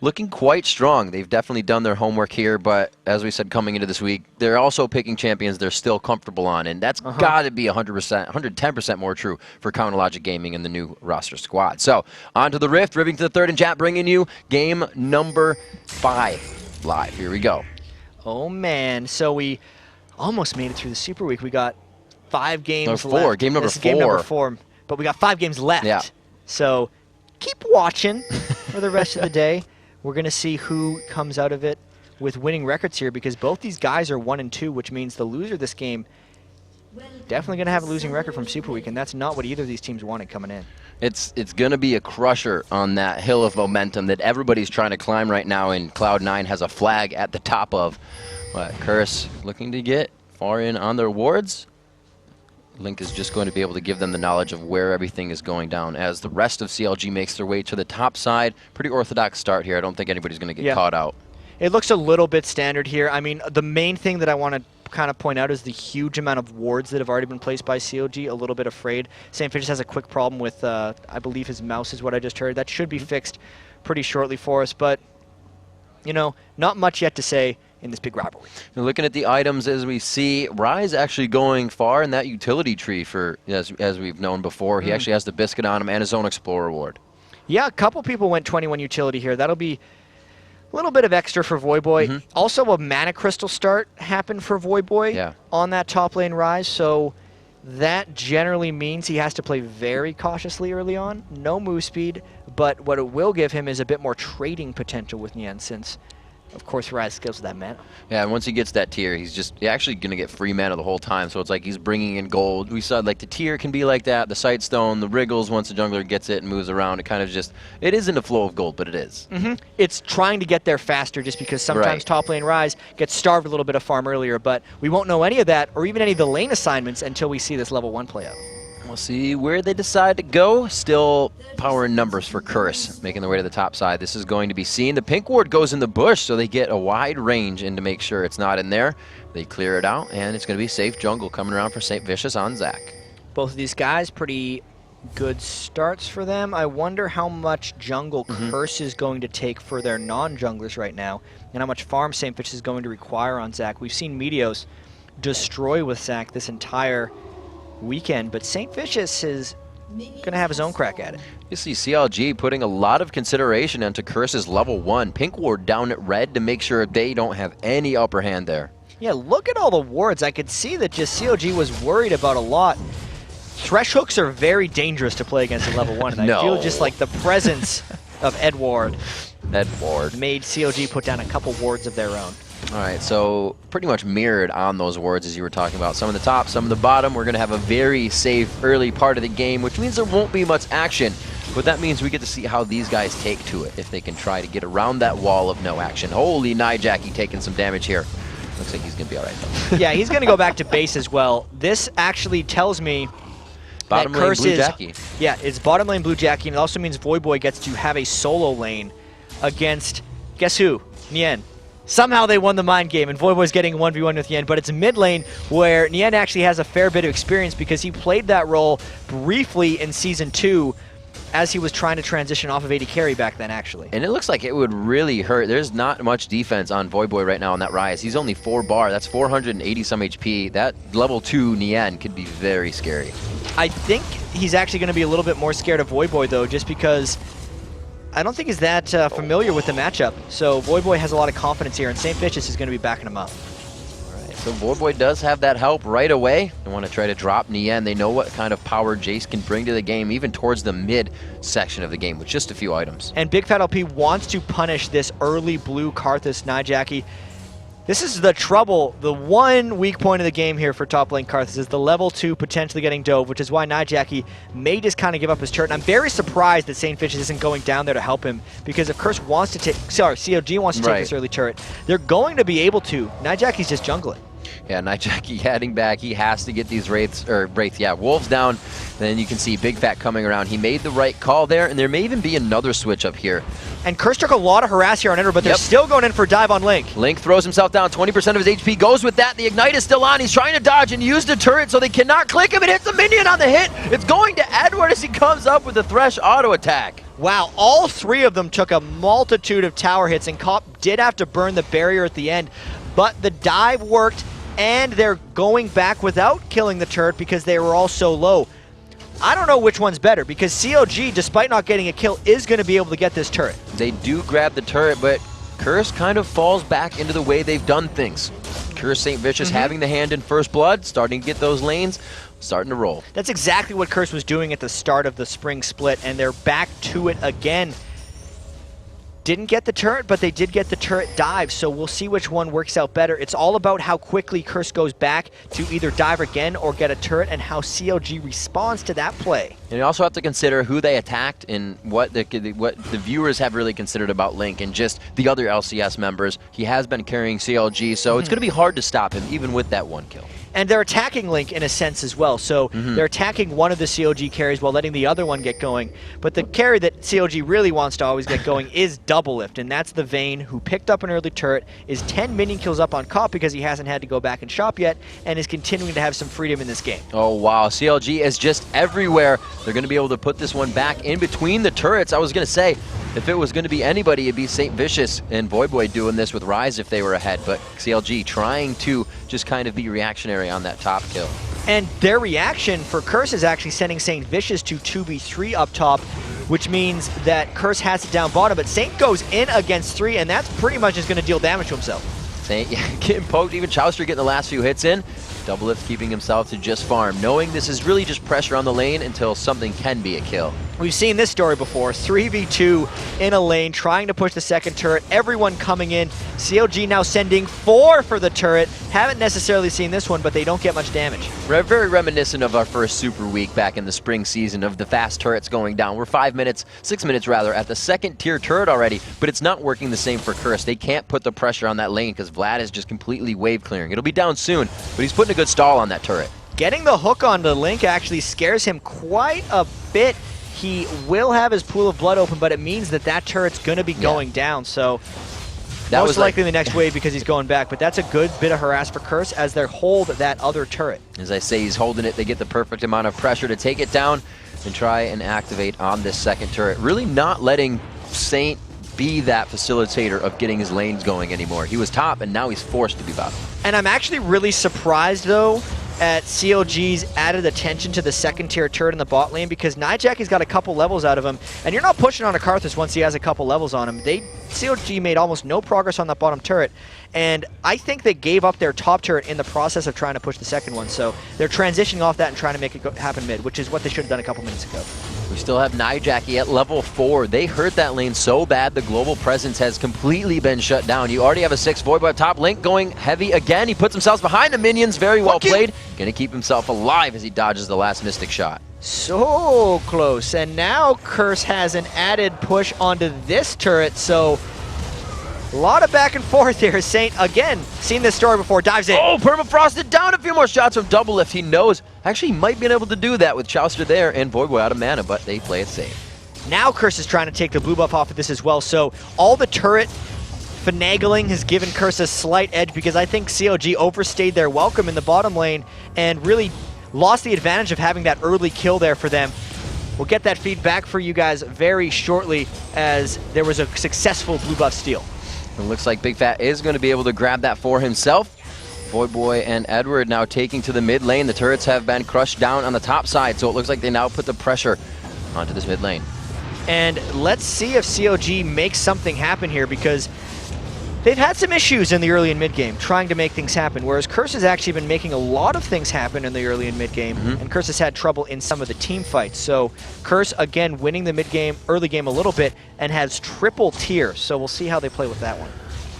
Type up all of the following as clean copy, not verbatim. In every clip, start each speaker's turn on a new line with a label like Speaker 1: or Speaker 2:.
Speaker 1: looking quite strong. They've definitely done their homework here, but as we said coming into this week, they're also picking champions they're still comfortable on, and that's got to be 100%, 110% more true for Counterlogic Gaming and the new roster squad. So, on to the Rift, ripping to the third and chat, bringing you game number 5 live. Here we go.
Speaker 2: Oh, man. So we almost made it through the Super Week. We got 5 games
Speaker 1: left. Four. Game number 4.
Speaker 2: Game number 4, but we got 5 games left.
Speaker 1: Yeah.
Speaker 2: So keep watching for the rest of the day. We're going to see who comes out of it with winning records here, because both these guys are 1 and 2, which means the loser of this game definitely going to have a losing record from Super Week, and that's not what either of these teams wanted coming in.
Speaker 1: It's going to be a crusher on that hill of momentum that everybody's trying to climb right now, and Cloud9 has a flag at the top of. But Curse looking to get far in on their rewards. Link is just going to be able to give them the knowledge of where everything is going down as the rest of CLG makes their way to the top side. Pretty orthodox start here. I don't think anybody's going to get caught out.
Speaker 2: It looks a little bit standard here. I mean, the main thing that I want to kind of point out is the huge amount of wards that have already been placed by CLG. A little bit afraid. St. Fishes has a quick problem with, I believe his mouse is what I just heard. That should be fixed pretty shortly for us, but, you know, not much yet to say in this big rivalry.
Speaker 1: Now looking at the items as we see, Rise actually going far in that utility tree for, as we've known before. He actually has the Biscuit on him and his own Explorer Award.
Speaker 2: Yeah, a couple people went 21 utility here. That'll be a little bit of extra for Voyboy. Also, a Mana Crystal start happened for Voyboy on that top lane Rise, so that generally means he has to play very cautiously early on. No move speed, but what it will give him is a bit more trading potential with Nien, since of course, Rise skills with that mana. Yeah,
Speaker 1: and once he gets that tier, he's actually going to get free mana the whole time, so it's like he's bringing in gold. We saw, like, the tier can be like that, the Sightstone, the Wriggles, once the jungler gets it and moves around, it kind of just, it isn't a flow of gold, but it is.
Speaker 2: It's trying to get there faster, just because sometimes top lane Rise gets starved a little bit of farm earlier, but we won't know any of that, or even any of the lane assignments, until we see this level 1 play out.
Speaker 1: We'll see where they decide to go. Still power in numbers for Curse, making their way to the top side. This is going to be seen. The pink ward goes in the bush, so they get a wide range in to make sure it's not in there. They clear it out, and it's going to be safe jungle coming around for St. Vicious on Zach.
Speaker 2: Both of these guys, pretty good starts for them. I wonder how much jungle Curse is going to take for their non-junglers right now, and how much farm St. Vicious is going to require on Zach. We've seen Meteos destroy with Zach this entire weekend, but St. Vicious is going to have his own crack at it.
Speaker 1: You see CLG putting a lot of consideration into Curse's level 1. Pink ward down at red to make sure they don't have any upper hand there.
Speaker 2: Yeah, look at all the wards. I could see that just CLG was worried about a lot. Thresh hooks are very dangerous to play against at level 1, and I feel just like the presence of Edward made CLG put down a couple wards of their own.
Speaker 1: All right, so pretty much mirrored on those wards as you were talking about. Some of the top, some of the bottom. We're going to have a very safe early part of the game, which means there won't be much action. But that means we get to see how these guys take to it, if they can try to get around that wall of no action. Holy, Nijaki taking some damage here. Looks like he's going to be all right, though.
Speaker 2: Yeah, he's going to go back to base as well. This actually tells me
Speaker 1: bottom lane Blue Jackie.
Speaker 2: Yeah, it's bottom lane Blue Jackie, and it also means Voyboy gets to have a solo lane against, guess who? Nien. Somehow they won the mind game, and Voyboy's getting 1v1 with Nien, but it's a mid lane where Nien actually has a fair bit of experience because he played that role briefly in Season 2 as he was trying to transition off of AD carry back then, actually.
Speaker 1: And it looks like it would really hurt. There's not much defense on Voyboy right now on that Rise. He's only 4 bar. That's 480 some HP. That level 2 Nien could be very scary.
Speaker 2: I think he's actually going to be a little bit more scared of Voyboy, though, just because I don't think he's that familiar with the matchup. So Voyboy has a lot of confidence here, and St. Vicious is going to be backing him up.
Speaker 1: All right, so Voyboy does have that help right away. They want to try to drop Nien. They know what kind of power Jace can bring to the game, even towards the mid section of the game with just a few items.
Speaker 2: And Big Fat LP wants to punish this early blue Karthus Nijaki. This is the trouble. The one weak point of the game here for top lane Karthus is the level 2 potentially getting dove, which is why Nijaki may just kind of give up his turret. And I'm very surprised that St. Vicious isn't going down there to help him, because if Curse wants to take, CLG wants to take this early turret, they're going to be able to. Nijaki's just jungling.
Speaker 1: Yeah, Nijaki heading back. He has to get these wolves down. Then you can see Big Fat coming around. He made the right call there, and there may even be another switch up here.
Speaker 2: And Curse took a lot of harass here on Ender, but they're still going in for a dive on Link.
Speaker 1: Link throws himself down, 20% of his HP goes with that. The Ignite is still on. He's trying to dodge and use the turret, so they cannot click him. It hits the minion on the hit. It's going to Edward as he comes up with the Thresh auto attack.
Speaker 2: Wow, all three of them took a multitude of tower hits, and Cop did have to burn the barrier at the end, but the dive worked, and they're going back without killing the turret because they were all so low. I don't know which one's better, because CLG, despite not getting a kill, is going to be able to get this turret. They
Speaker 1: do grab the turret, but Curse kind of falls back into the way they've done things. Curse St. Vicious having the hand in first blood, starting to get those lanes, starting to roll.
Speaker 2: That's exactly what Curse was doing at the start of the spring split, and they're back to it again. Didn't get the turret, but they did get the turret dive, so we'll see which one works out better. It's all about how quickly Curse goes back to either dive again or get a turret, and how CLG responds to that play.
Speaker 1: And you also have to consider who they attacked and what the viewers have really considered about Link and just the other LCS members. He has been carrying CLG, so it's going to be hard to stop him, even with that one kill.
Speaker 2: And they're attacking Link in a sense as well. So they're attacking one of the CLG carries while letting the other one get going. But the carry that CLG really wants to always get going is Double Lift, and that's the Vayne, who picked up an early turret, is 10 minion kills up on Cop because he hasn't had to go back and shop yet, and is continuing to have some freedom in this game.
Speaker 1: Oh wow, CLG is just everywhere. They're going to be able to put this one back in between the turrets. I was going to say, if it was going to be anybody, it'd be St. Vicious and Voyboy doing this with Rise if they were ahead, but CLG trying to just kind of be reactionary on that top kill.
Speaker 2: And their reaction for Curse is actually sending St. Vicious to 2v3 up top, which means that Curse has it down bottom, but Saint goes in against 3, and that's pretty much just going to deal damage to himself.
Speaker 1: Saint getting poked, even Chowster getting the last few hits in. Double Lift keeping himself to just farm, knowing this is really just pressure on the lane until something can be a kill.
Speaker 2: We've seen this story before, 3v2 in a lane, trying to push the second turret, everyone coming in. CLG now sending 4 for the turret. Haven't necessarily seen this one, but they don't get much damage.
Speaker 1: We're very reminiscent of our first Super Week back in the spring season of the fast turrets going down. We're 6 minutes rather, at the second tier turret already, but it's not working the same for Curse. They can't put the pressure on that lane because Vlad is just completely wave clearing. It'll be down soon, but he's putting a good stall on that turret.
Speaker 2: Getting the hook on the Link actually scares him quite a bit. He will have his pool of blood open, but it means that that turret's going to be going down, so that most likely the next wave because he's going back, but that's a good bit of harass for Curse as they hold that other turret.
Speaker 1: As I say, he's holding it. They get the perfect amount of pressure to take it down and try and activate on this second turret. Really not letting Saint be that facilitator of getting his lanes going anymore. He was top, and now he's forced to be bottom.
Speaker 2: And I'm actually really surprised, though, at CLG's added attention to the second tier turret in the bot lane, because Nijacky's got a couple levels out of him, and you're not pushing on a Karthus once he has a couple levels on him. CLG made almost no progress on that bottom turret, and I think they gave up their top turret in the process of trying to push the second one, so they're transitioning off that and trying to make it happen mid, which is what they should have done a couple minutes ago.
Speaker 1: We still have Nijacky at level 4. They hurt that lane so bad the global presence has completely been shut down. You already have a 6 Voyboy top. Link going heavy again. He puts himself behind the minions. Very well played. Going to keep himself alive as he dodges the last Mystic shot.
Speaker 2: So close. And now Curse has an added push onto this turret, so a lot of back and forth here. Saint, again, seen this story before, dives in.
Speaker 1: Oh, permafrosted down. A few more shots from Double Lift. He knows. Actually, he might be able to do that with Chowster there and Voyboy out of mana, but they play it safe.
Speaker 2: Now Curse is trying to take the blue buff off of this as well, so all the turret finagling has given Curse a slight edge, because I think CLG overstayed their welcome in the bottom lane and really lost the advantage of having that early kill there for them. We'll get that feedback for you guys very shortly, as there was a successful blue buff steal.
Speaker 1: It looks like Big Fat is going to be able to grab that for himself. Voyboy and Edward now taking to the mid lane. The turrets have been crushed down on the top side, so it looks like they now put the pressure onto this mid lane.
Speaker 2: And let's see if CLG makes something happen here, because they've had some issues in the early and mid game trying to make things happen, whereas Curse has actually been making a lot of things happen in the early and mid game, and Curse has had trouble in some of the team fights. So Curse, again, winning the mid game, early game a little bit, and has triple tier, so we'll see how they play with that one.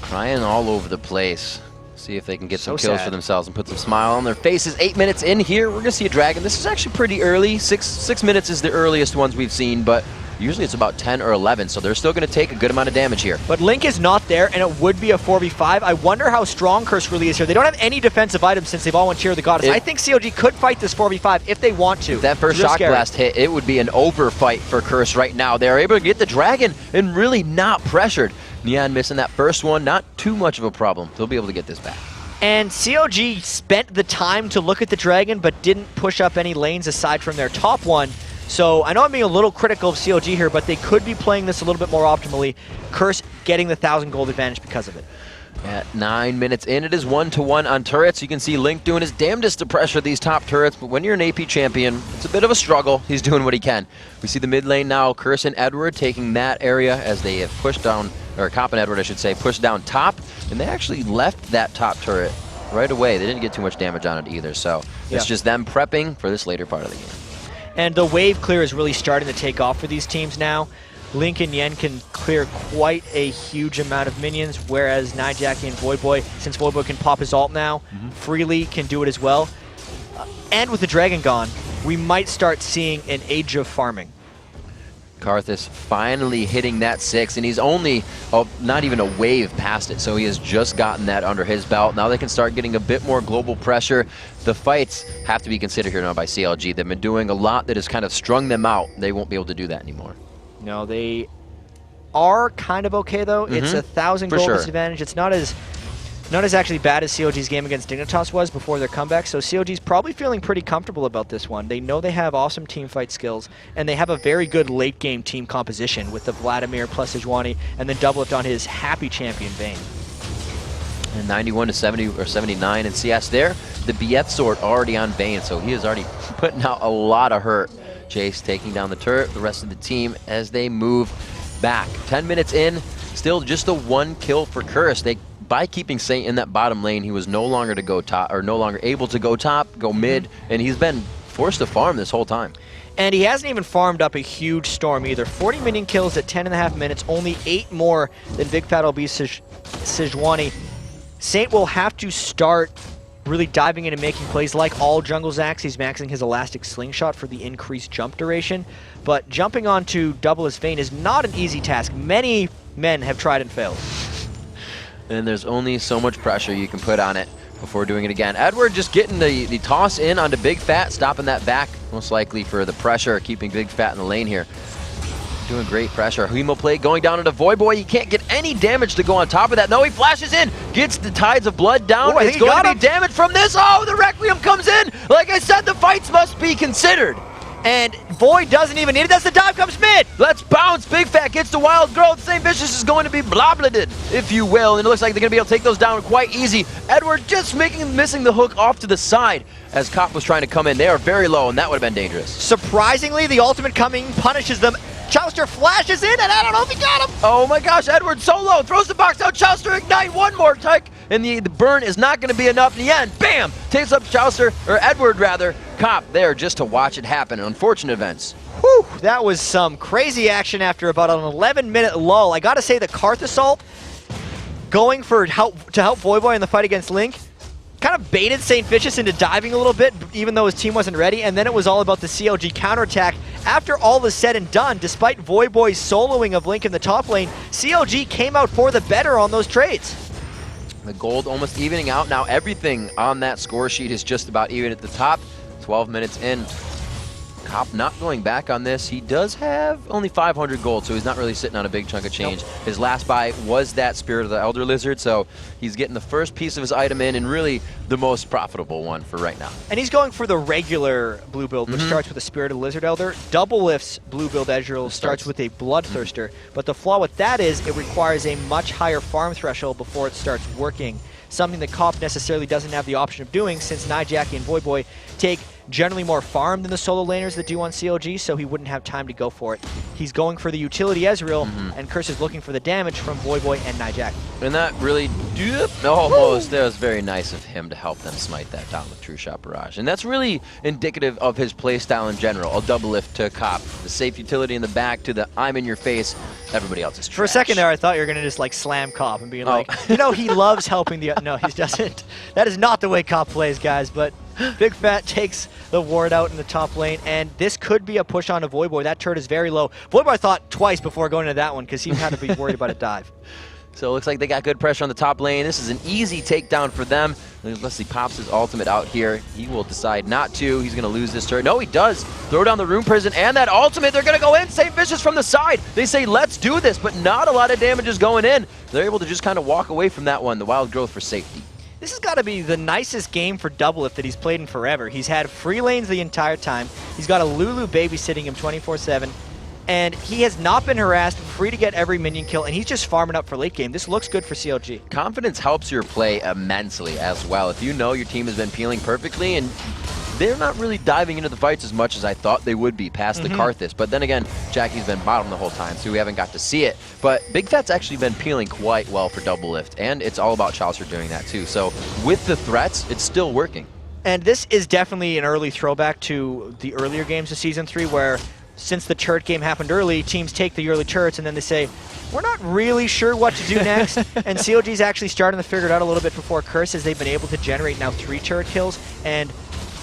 Speaker 1: Crying all over the place. See if they can get some kills for themselves and put some smile on their faces. 8 minutes in here, we're going to see a dragon. This is actually pretty early. Six minutes is the earliest ones we've seen, but usually it's about 10 or 11, so they're still going to take a good amount of damage here.
Speaker 2: But Link is not there, and it would be a 4v5. I wonder how strong Curse really is here. They don't have any defensive items since they've all went Cheer of the Goddess. I think CLG could fight this 4v5 if they want to.
Speaker 1: If that first shock blast hit, it would be an over fight for Curse right now. They're able to get the dragon and really not pressured. Neon missing that first one, not too much of a problem. They'll be able to get this back.
Speaker 2: And CLG spent the time to look at the dragon, but didn't push up any lanes aside from their top one. So I know I'm being a little critical of CLG here, but they could be playing this a little bit more optimally. Curse getting the 1,000 gold advantage because of it.
Speaker 1: At 9 minutes in, it is 1-1 on turrets. You can see Link doing his damnedest to pressure these top turrets, but when you're an AP champion, it's a bit of a struggle. He's doing what he can. We see the mid lane now, Curse and Edward taking that area as they have pushed down, or Cop and Edward, I should say, pushed down top, and they actually left that top turret right away. They didn't get too much damage on it either, so it's just them prepping for this later part of the game.
Speaker 2: And the wave clear is really starting to take off for these teams now. Link and Yen can clear quite a huge amount of minions, whereas Nijaki and Voyboy, since Voyboy can pop his ult now, freely can do it as well. And with the Dragon gone, we might start seeing an age of farming.
Speaker 1: Karthus finally hitting that 6, and he's only not even a wave past it, so he has just gotten that under his belt. Now they can start getting a bit more global pressure. The fights have to be considered here now by CLG. They've been doing a lot that has kind of strung them out. They won't be able to do that anymore.
Speaker 2: No, they are kind of okay though. It's 1,000 gold disadvantage. It's not as actually bad as CLG's game against Dignitas was before their comeback, so CLG's probably feeling pretty comfortable about this one. They know they have awesome team fight skills, and they have a very good late game team composition with the Vladimir plus Sejuani, and then Doublelift on his happy champion Vayne.
Speaker 1: And 91 to 70 or 79 in CS there. The BF sword already on Vayne, so he is already putting out a lot of hurt. Chase taking down the turret, the rest of the team as they move back. 10 minutes in, still just a 1 kill for Curse. By keeping Saint in that bottom lane, he was no longer to go top, or no longer able to go top, go mid, and he's been forced to farm this whole time.
Speaker 2: And he hasn't even farmed up a huge storm either. 40 minion kills at 10.5 minutes, only 8 more than Big Fat Obese Sejuani. Saint will have to start really diving in and making plays like all jungle Zax. He's maxing his elastic slingshot for the increased jump duration. But jumping onto double his Vayne is not an easy task. Many men have tried and failed.
Speaker 1: And there's only so much pressure you can put on it before doing it again. Edward just getting the toss in onto Big Fat, stopping that back, most likely for the pressure, keeping Big Fat in the lane here. Doing great pressure. Hemo play going down into Voyboy. He can't get any damage to go on top of that. No, he flashes in, gets the Tides of Blood down. It's going to be damage from this. Oh, the Requiem comes in. Like I said, the fights must be considered.
Speaker 2: And Void doesn't even need it. That's the dive comes mid.
Speaker 1: Let's bounce. Big Fat gets the wild growth. St. Vicious is going to be blobleted, if you will. And it looks like they're going to be able to take those down quite easy. Edward just missing the hook off to the side as Cop was trying to come in. They are very low, and that would have been dangerous.
Speaker 2: Surprisingly, the ultimate coming punishes them. Chouster flashes in, and I don't know if he got him.
Speaker 1: Oh my gosh, Edward so low, throws the box out, Chouster ignite one more tick, and the burn is not going to be enough in the end. Bam! Takes up Chouster, or Edward rather. Cop there just to watch it happen. Unfortunate events.
Speaker 2: Whew, that was some crazy action after about an 11-minute lull. I gotta say the Karthus ult, going for to help Voyboy in the fight against Link, kind of baited St. Vicious into diving a little bit, even though his team wasn't ready, and then it was all about the CLG counterattack. After all is said and done, despite Voyboy's soloing of Link in the top lane, CLG came out for the better on those trades.
Speaker 1: The gold almost evening out. Now everything on that score sheet is just about even at the top. 12 minutes in. Cop not going back on this. He does have only 500 gold, so he's not really sitting on a big chunk of change. Nope. His last buy was that Spirit of the Elder Lizard, so he's getting the first piece of his item in, and really the most profitable one for right now.
Speaker 2: And he's going for the regular blue build, which starts with the Spirit of the Lizard Elder. Doublelift's blue build Ezreal starts with a Bloodthirster, but the flaw with that is it requires a much higher farm threshold before it starts working. Something that Cop necessarily doesn't have the option of doing, since Nijaki and Voyboy take generally more farm than the solo laners that do on CLG, so he wouldn't have time to go for it. He's going for the utility Ezreal, and Curse is looking for the damage from Voyboy and Nijaki.
Speaker 1: And that really, almost, that was very nice of him to help them smite that down with True Shot Barrage. And that's really indicative of his playstyle in general. A double lift to Cop, the safe utility in the back to the I'm in your face, everybody else is trash.
Speaker 2: For a second there, I thought you were going to just like slam Cop and be like, you know, he loves helping the... No, he doesn't. That is not the way Cop plays, guys, but Big Fat takes the ward out in the top lane, and this could be a push on to Voyboy. That turret is very low. Voyboy thought twice before going into that one because he had to be worried about a dive.
Speaker 1: So it looks like they got good pressure on the top lane. This is an easy takedown for them. Unless he pops his ultimate out here, he will decide not to. He's going to lose this turret. No, he does. Throw down the Rune Prison and that ultimate. They're going to go in. St. Vicious from the side. They say, let's do this, but not a lot of damage is going in. They're able to just kind of walk away from that one. The wild growth for safety.
Speaker 2: This has got to be the nicest game for Doublelift that he's played in forever. He's had free lanes the entire time. He's got a Lulu babysitting him 24/7. And he has not been harassed, free to get every minion kill, and he's just farming up for late game. This looks good for CLG.
Speaker 1: Confidence helps your play immensely as well. If you know your team has been peeling perfectly, and they're not really diving into the fights as much as I thought they would be past the Karthus. But then again, Jackie's been bottom the whole time, so we haven't got to see it. But Big Fat's actually been peeling quite well for Doublelift, and it's all about Chaucer doing that too. So with the threats, it's still working.
Speaker 2: And this is definitely an early throwback to the earlier games of Season 3 where since the turret game happened early, teams take the early turrets and then they say, we're not really sure what to do next. And CLG's actually starting to figure it out a little bit before Curse, as they've been able to generate now 3 turret kills. And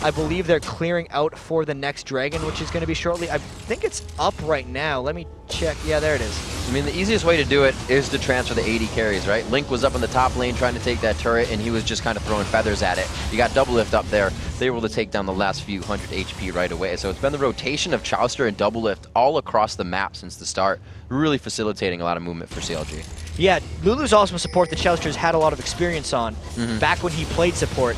Speaker 2: I believe they're clearing out for the next dragon, which is going to be shortly. I think it's up right now. Let me check. Yeah, there it is.
Speaker 1: I mean, the easiest way to do it is to transfer the 80 carries, right? Link was up in the top lane trying to take that turret, and he was just kind of throwing feathers at it. You got Doublelift up there. They were able to take down the last few 100 HP right away. So it's been the rotation of Chaucer and Doublelift all across the map since the start, really facilitating a lot of movement for CLG.
Speaker 2: Yeah, Lulu's also a support that Chaucer's had a lot of experience on back when he played support.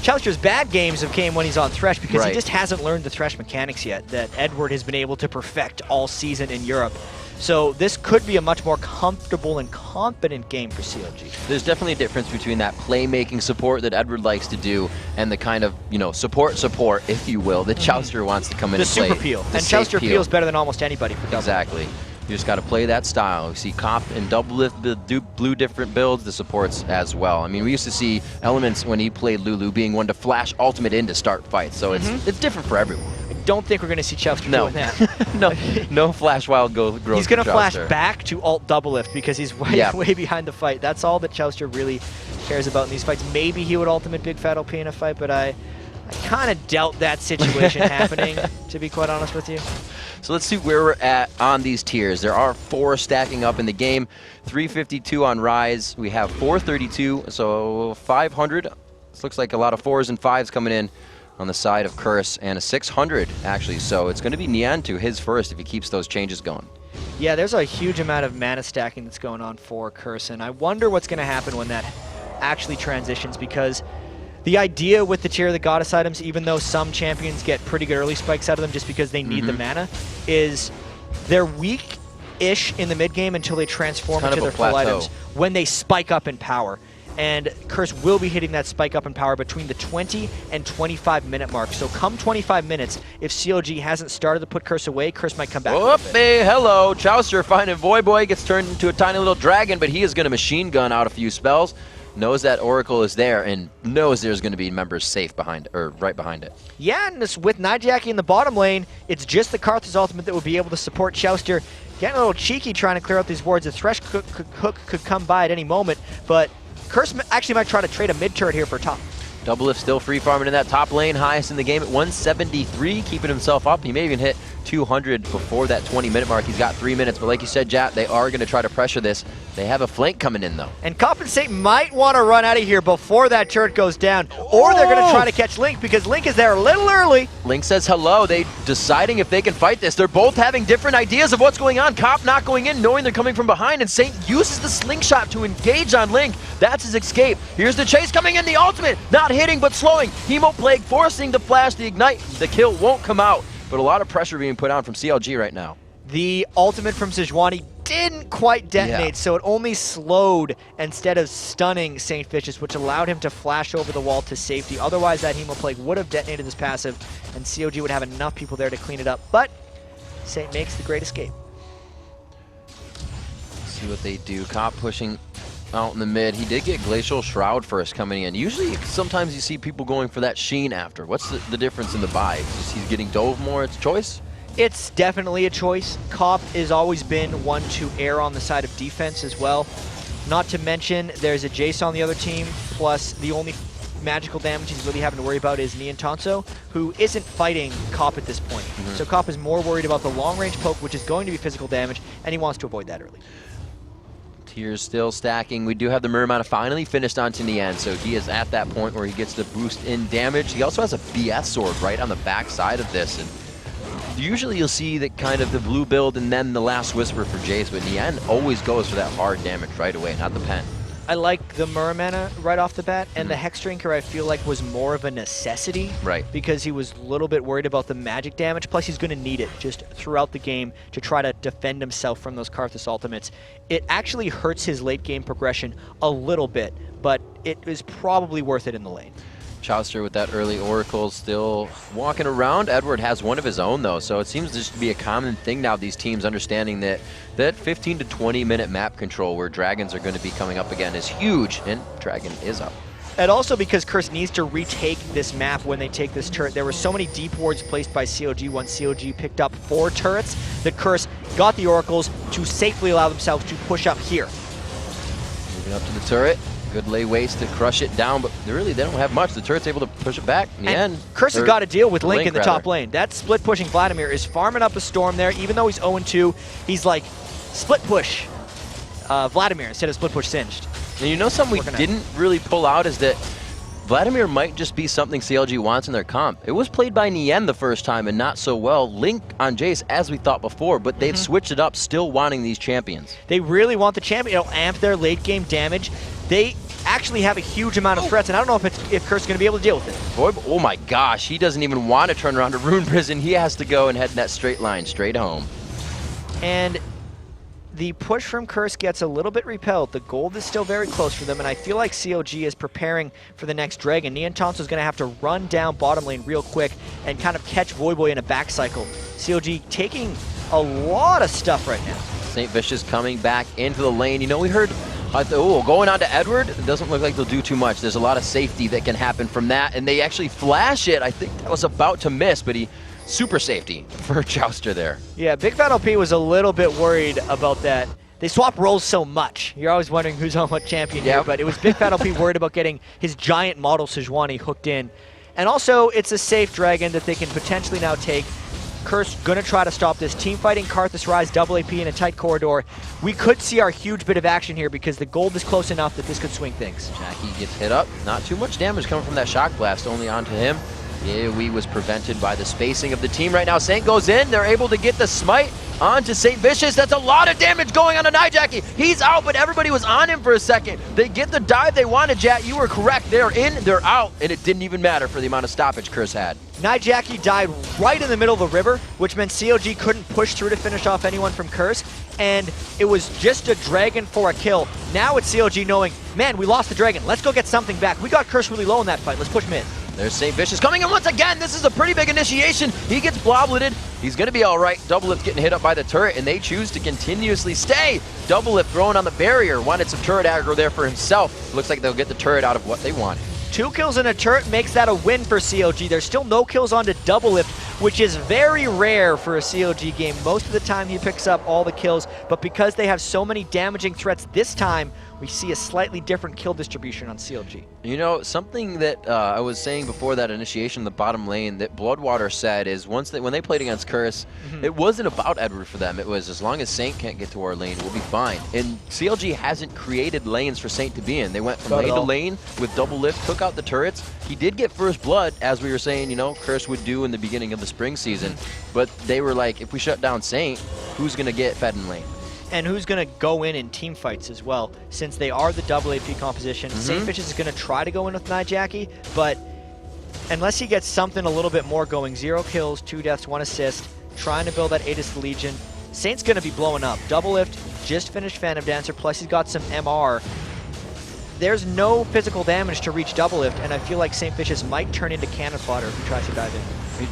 Speaker 2: Chaucer's bad games have came when he's on Thresh because he just hasn't learned the Thresh mechanics yet that Edward has been able to perfect all season in Europe. So this could be a much more comfortable and confident game for CLG.
Speaker 1: There's definitely a difference between that playmaking support that Edward likes to do and the kind of, you know, support, if you will, that Chaucer wants to come in and play.
Speaker 2: The super peel. And Chaucer peels better than almost anybody for Doublelift.
Speaker 1: Exactly. You just got to play that style. You see Cop and Doublelift do blue different builds, the supports as well. I mean, we used to see Elements when he played Lulu being one to flash ultimate in to start fights, so it's different for everyone.
Speaker 2: I don't think we're going to see Chaucer doing that.
Speaker 1: no flash wild growth.
Speaker 2: He's going to flash back to alt Doublelift because he's way behind the fight. That's all that Chaucer really cares about in these fights. Maybe he would ultimate Big Fat OP in a fight, but I kind of doubt that situation happening, to be quite honest with you.
Speaker 1: So let's see where we're at on these tiers. There are 4 stacking up in the game. 352 on Rise. We have 432, so 500. This looks like a lot of 4s and 5s coming in on the side of Curse, and a 600 actually. So it's going to be Nian to his first if he keeps those changes going.
Speaker 2: Yeah, there's a huge amount of mana stacking that's going on for Curse, and I wonder what's going to happen when that actually transitions, because the idea with the tier of the goddess items, even though some champions get pretty good early spikes out of them just because they need the mana, is they're weak-ish in the mid-game until they transform into their full items when they spike up in power. And Curse will be hitting that spike up in power between the 20 and 25 minute mark. So come 25 minutes, if CLG hasn't started to put Curse away, Curse might come back.
Speaker 1: Hey, hello. Chaucer finding Voyboy, gets turned into a tiny little dragon, but he is going to machine gun out a few spells. Knows that Oracle is there and knows there's going to be members safe behind, or right behind it. Yeah,
Speaker 2: and this, with Nijaki in the bottom lane, it's just the Karthus ultimate that will be able to support Chaucer. Getting a little cheeky trying to clear out these wards. The Thresh hook could come by at any moment, but Curse actually might try to trade a mid-turret here for top.
Speaker 1: Doublelift still free farming in that top lane, highest in the game at 173, keeping himself up. He may even hit 200 before that 20-minute mark. He's got 3 minutes, but like you said, Jat, they are going to try to pressure this. They have a flank coming in, though.
Speaker 2: And Compensate might want to run out of here before that turret goes down, or they're going to try to catch Link because Link is there a little early.
Speaker 1: Link says hello. They deciding if they can fight this. They're both having different ideas of what's going on. Cop not going in, knowing they're coming from behind, and Saint uses the slingshot to engage on Link. That's his escape. Here's the chase coming in, the ultimate. Not hitting, but slowing. Hemo Plague forcing the flash, the ignite. The kill won't come out, but a lot of pressure being put on from CLG right now.
Speaker 2: The ultimate from Sejuani didn't quite detonate, so it only slowed instead of stunning St. Vicious, which allowed him to flash over the wall to safety. Otherwise, that Hemo Plague would have detonated this passive, and CLG would have enough people there to clean it up. But Saint makes the great escape.
Speaker 1: Let's see what they do. Cop pushing out in the mid. He did get Glacial Shroud first coming in. Usually, sometimes you see people going for that Sheen after. What's the difference in the buy? Is he getting Dove more? It's a choice?
Speaker 2: It's definitely a choice. Cop has always been one to err on the side of defense as well. Not to mention, there's a Jace on the other team, plus the only magical damage he's really having to worry about is Nian Tanso, who isn't fighting Cop at this point. So Cop is more worried about the long-range poke, which is going to be physical damage, and he wants to avoid that early.
Speaker 1: Tiers still stacking. We do have the Murmana finally finished onto Nian, so he is at that point where he gets the boost in damage. He also has a BS sword right on the back side of this, and usually you'll see that kind of the blue build and then the last whisper for Jace, but Nian always goes for that hard damage right away, not the pen.
Speaker 2: I like the Muramana right off the bat, and the Hex Drinker I feel like was more of a necessity.
Speaker 1: Right.
Speaker 2: Because he was a little bit worried about the magic damage, plus he's going to need it just throughout the game to try to defend himself from those Karthus ultimates. It actually hurts his late game progression a little bit, but it is probably worth it in the lane.
Speaker 1: Chauster with that early Oracle still walking around. Edward has one of his own, though, so it seems just to be a common thing now, these teams understanding that 15 to 20-minute map control where Dragons are going to be coming up again is huge, and Dragon is up.
Speaker 2: And also because Curse needs to retake this map when they take this turret. There were so many deep wards placed by CLG once CLG picked up 4 turrets that Curse got the Oracles to safely allow themselves to push up here.
Speaker 1: Moving up to the turret. Good lay waste to crush it down, but they don't have much. The turret's able to push it back in the end.
Speaker 2: Curse has got to deal with Link in the top lane. That split pushing Vladimir is farming up a storm there. Even though he's 0-2, he's like split push Vladimir instead of split push Singed.
Speaker 1: And you know something we didn't really pull out is that Vladimir might just be something CLG wants in their comp. It was played by Nien the first time and not so well. Link on Jace as we thought before, but they've switched it up, still wanting these champions.
Speaker 2: They really want the champion. It'll amp their late game damage. They actually have a huge amount of threats, and I don't know if Curse is going to be able to deal with it.
Speaker 1: Boy, oh my gosh, he doesn't even want to turn around to Rune Prison. He has to go and head in that straight line, straight home.
Speaker 2: And the push from Curse gets a little bit repelled. The gold is still very close for them, and I feel like CLG is preparing for the next Dragon. Nien Tonso is going to have to run down bottom lane real quick and kind of catch Voyboy in a back cycle. CLG taking a lot of stuff right now.
Speaker 1: St. Vicious coming back into the lane. You know, we heard going on to Edward, it doesn't look like they'll do too much. There's a lot of safety that can happen from that, and they actually flash it. I think that was about to miss, but he super safety for Chauster there.
Speaker 2: Yeah, Big Fat LP was a little bit worried about that. They swap roles so much. You're always wondering who's on what champion here, but it was Big Fat LP worried about getting his giant model Sejuani hooked in. And also, it's a safe Dragon that they can potentially now take. Curse gonna try to stop this. Team fighting Karthus Rise, double AP in a tight corridor. We could see our huge bit of action here because the gold is close enough that this could swing things.
Speaker 1: Jackie gets hit up. Not too much damage coming from that shock blast, only onto him. AoE was prevented by the spacing of the team right now. Saint goes in. They're able to get the smite onto St. Vicious. That's a lot of damage going on to Nijaki. He's out, but everybody was on him for a second. They get the dive they wanted, Jack. You were correct. They're in, they're out, and it didn't even matter for the amount of stoppage Curse had.
Speaker 2: Nijaki died right in the middle of the river, which meant CLG couldn't push through to finish off anyone from Curse, and it was just a Dragon for a kill. Now it's CLG knowing, man, we lost the Dragon. Let's go get something back. We got Curse really low in that fight. Let's push mid.
Speaker 1: There's St. Vicious coming in once again. This is a pretty big initiation. He gets blobleted. He's going to be all right. Double Lift getting hit up by the turret, and they choose to continuously stay. Double Lift throwing on the barrier. Wanted some turret aggro there for himself. Looks like they'll get the turret out of what they want.
Speaker 2: 2 kills in a turret makes that a win for CLG. There's still no kills onto Double Lift, which is very rare for a CLG game. Most of the time he picks up all the kills, but because they have so many damaging threats this time, we see a slightly different kill distribution on CLG.
Speaker 1: You know, something that I was saying before that initiation in the bottom lane that Bloodwater said is when they played against Curse, it wasn't about Edward for them. It was as long as Saint can't get to our lane, we'll be fine. And CLG hasn't created lanes for Saint to be in. They went from lane to lane with Double Lift, took out the turrets. He did get first blood, as we were saying, you know, Curse would do in the beginning of the spring season. But they were like, if we shut down Saint, who's going to get fed in lane?
Speaker 2: And who's going to go in team fights as well, since they are the double AP composition. St. Vicious is going to try to go in with Nijaki, but unless he gets something a little bit more going, 0 kills, 2 deaths, 1 assist, trying to build that Aegis Legion, Saint's going to be blowing up. Double Lift just finished Phantom Dancer, plus he's got some MR. There's no physical damage to reach Double Lift, and I feel like St. Vicious might turn into cannon fodder if he tries to dive in.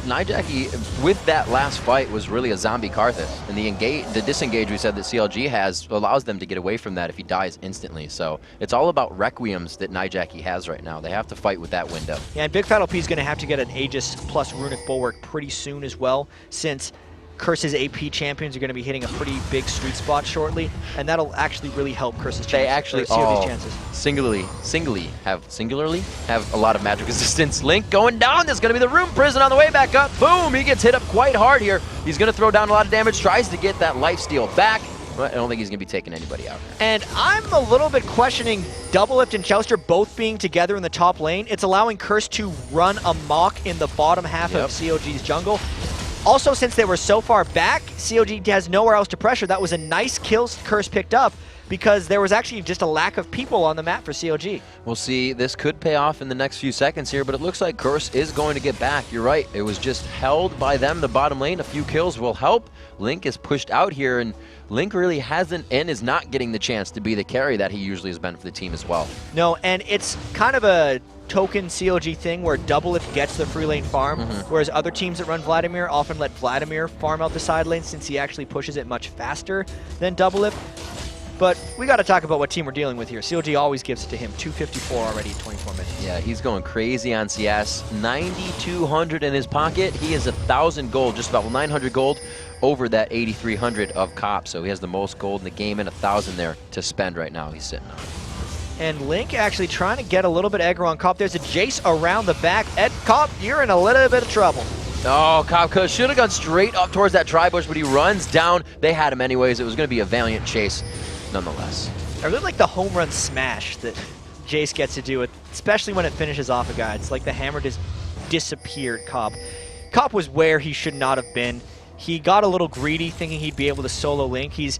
Speaker 1: Nijaki, with that last fight, was really a zombie Karthus. And the disengage we said that CLG has allows them to get away from that if he dies instantly. So it's all about Requiems that Nijaki has right now. They have to fight with that window. Yeah,
Speaker 2: and Big Fat LP is going to have to get an Aegis plus Runic Bulwark pretty soon as well, since Curse's AP champions are going to be hitting a pretty big sweet spot shortly, and that'll actually really help Curse's chances.
Speaker 1: They actually
Speaker 2: CLG's chances.
Speaker 1: Singularly have a lot of magic resistance. Link going down. There's going to be the Rune Prison on the way back up. Boom! He gets hit up quite hard here. He's going to throw down a lot of damage. Tries to get that lifesteal back. But I don't think he's going to be taking anybody out.
Speaker 2: And I'm a little bit questioning Double Lift and Chauster both being together in the top lane. It's allowing Curse to run amok in the bottom half of CLG's jungle. Also, since they were so far back, CLG has nowhere else to pressure. That was a nice kill Curse picked up, because there was actually just a lack of people on the map for CLG.
Speaker 1: We'll see. This could pay off in the next few seconds here, but it looks like Curse is going to get back. You're right. It was just held by them, the bottom lane. A few kills will help. Link is pushed out here, and Link really hasn't and is not getting the chance to be the carry that he usually has been for the team as well.
Speaker 2: No, and it's kind of a token CLG thing where Doublelift gets the free lane farm, whereas other teams that run Vladimir often let Vladimir farm out the side lane since he actually pushes it much faster than Doublelift. But we got to talk about what team we're dealing with here. CLG always gives it to him. 254 already in 24 minutes.
Speaker 1: Yeah, he's going crazy on CS. 9,200 in his pocket. He has 1,000 gold, just about 900 gold over that 8,300 of Cop. So he has the most gold in the game and 1,000 there to spend right now. He's sitting on.
Speaker 2: And Link actually trying to get a little bit of aggro on Cop. There's a Jace around the back. Ed Cop, you're in a little bit of trouble.
Speaker 1: Oh, Cop should have gone straight up towards that tri-bush, but he runs down. They had him anyways. It was going to be a valiant chase nonetheless.
Speaker 2: I really like the home run smash that Jace gets to do, especially when it finishes off a guy. It's like the hammer just disappeared Cop. Cop was where he should not have been. He got a little greedy thinking he'd be able to solo Link. He's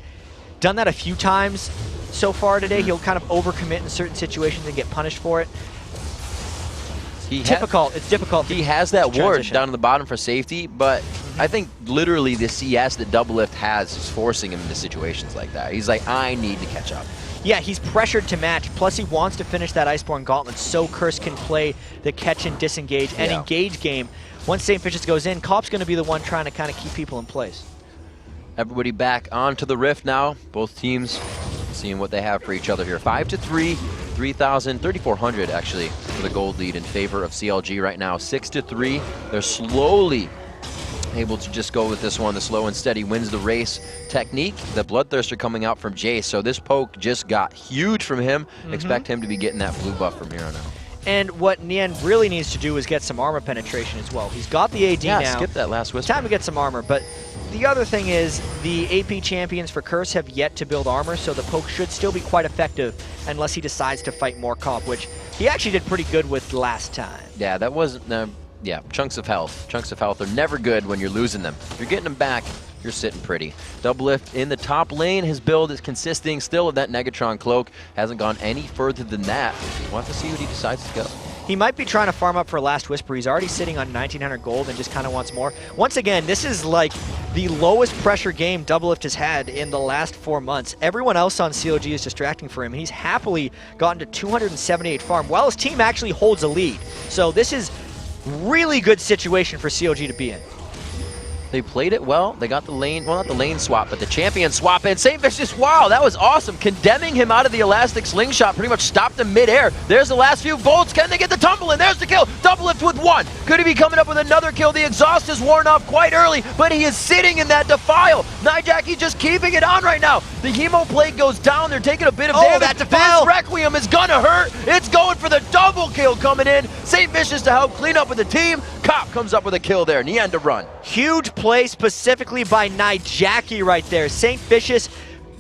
Speaker 2: done that a few times so far today. He'll kind of overcommit in certain situations and get punished for it. It's difficult.
Speaker 1: He has that ward down at the bottom for safety, but I think literally the CS that Doublelift has is forcing him into situations like that. He's like, I need to catch up.
Speaker 2: Yeah, he's pressured to match, plus he wants to finish that Iceborne Gauntlet so Curse can play the catch and disengage and engage game. Once St. Vicious goes in, Cop's going to be the one trying to kind of keep people in place.
Speaker 1: Everybody back onto the Rift now. Both teams seeing what they have for each other here. 5-3, 3,000, 3,400 actually for the gold lead in favor of CLG right now. 6-3. They're slowly able to just go with this one. The slow and steady wins the race technique. The Bloodthirster coming out from Jace. So this poke just got huge from him. Expect him to be getting that blue buff from here on out.
Speaker 2: And what Nien really needs to do is get some armor penetration as well. He's got the AD now.
Speaker 1: Yeah, skip that last whisper.
Speaker 2: Time to get some armor, but the other thing is the AP champions for Curse have yet to build armor, so the poke should still be quite effective unless he decides to fight more Cop, which he actually did pretty good with last time.
Speaker 1: Yeah, that wasn't... yeah, chunks of health. Chunks of health are never good when you're losing them. If you're getting them back, you're sitting pretty. Doublelift in the top lane. His build is consisting still of that Negatron cloak. Hasn't gone any further than that. We'll have to see what he decides to go.
Speaker 2: He might be trying to farm up for Last Whisper. He's already sitting on 1,900 gold and just kind of wants more. Once again, this is like the lowest pressure game Doublelift has had in the last 4 months. Everyone else on CLG is distracting for him. He's happily gotten to 278 farm while his team actually holds a lead. So this is really good situation for CLG to be in.
Speaker 1: They played it well. They got the lane, well, not the lane swap, but the champion swap in. St. Vicious, wow, that was awesome. Condemning him out of the elastic slingshot, pretty much stopped him midair. There's the last few bolts. Can they get the tumble in? There's the kill. Doublelift with one. Could he be coming up with another kill? The exhaust is worn off quite early, but he is sitting in that defile. Nijaki just keeping it on right now. The Hemo Plague goes down. They're taking a bit of damage.
Speaker 2: That defile.
Speaker 1: This Requiem is gonna hurt. It's going for the double kill coming in. St. Vicious to help clean up with the team. Cop comes up with a kill there. Nien to run.
Speaker 2: Huge play specifically by Nijaki right there. St. Vicious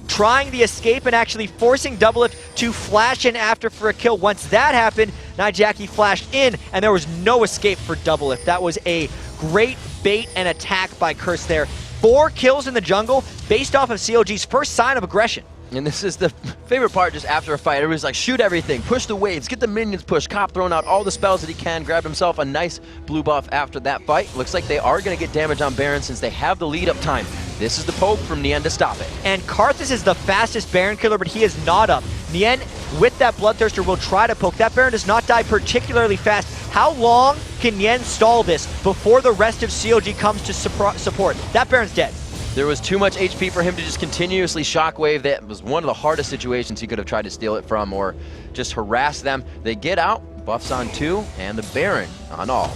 Speaker 2: trying the escape and actually forcing Doublelift to flash in after for a kill. Once that happened, Nijaki flashed in and there was no escape for Doublelift. That was a great bait and attack by Curse there. 4 kills in the jungle based off of CLG's first sign of aggression.
Speaker 1: And this is the favorite part just after a fight. Everybody's like, shoot everything, push the waves, get the minions pushed. Cop throwing out all the spells that he can, grabbed himself a nice blue buff after that fight. Looks like they are going to get damage on Baron since they have the lead up time. This is the poke from Nien to stop it.
Speaker 2: And Karthus is the fastest Baron killer, but he is not up. Nien, with that Bloodthirster, will try to poke. That Baron does not die particularly fast. How long can Nien stall this before the rest of CLG comes to support? That Baron's dead.
Speaker 1: There was too much HP for him to just continuously shockwave. That was one of the hardest situations he could have tried to steal it from or just harass them. They get out, buffs on 2, and the Baron on all.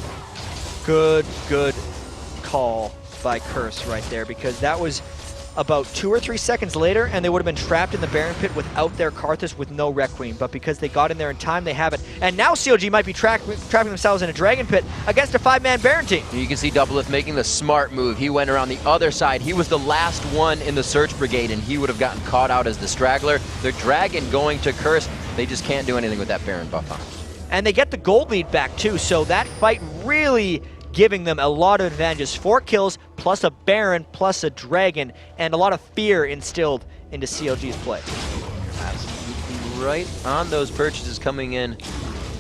Speaker 2: Good call by Curse right there, because that was about 2 or 3 seconds later and they would have been trapped in the Baron pit without their Karthus with no Requiem. But because they got in there in time, they have it. And now CLG might be trapping themselves in a Dragon pit against a 5-man Baron team.
Speaker 1: You can see Doublelift making the smart move. He went around the other side. He was the last one in the search brigade and he would have gotten caught out as the straggler. Their Dragon going to Curse. They just can't do anything with that Baron buff on.
Speaker 2: And they get the gold lead back too, so that fight really giving them a lot of advantages. 4 kills, plus a Baron, plus a Dragon, and a lot of fear instilled into CLG's play.
Speaker 1: Absolutely right on those purchases coming in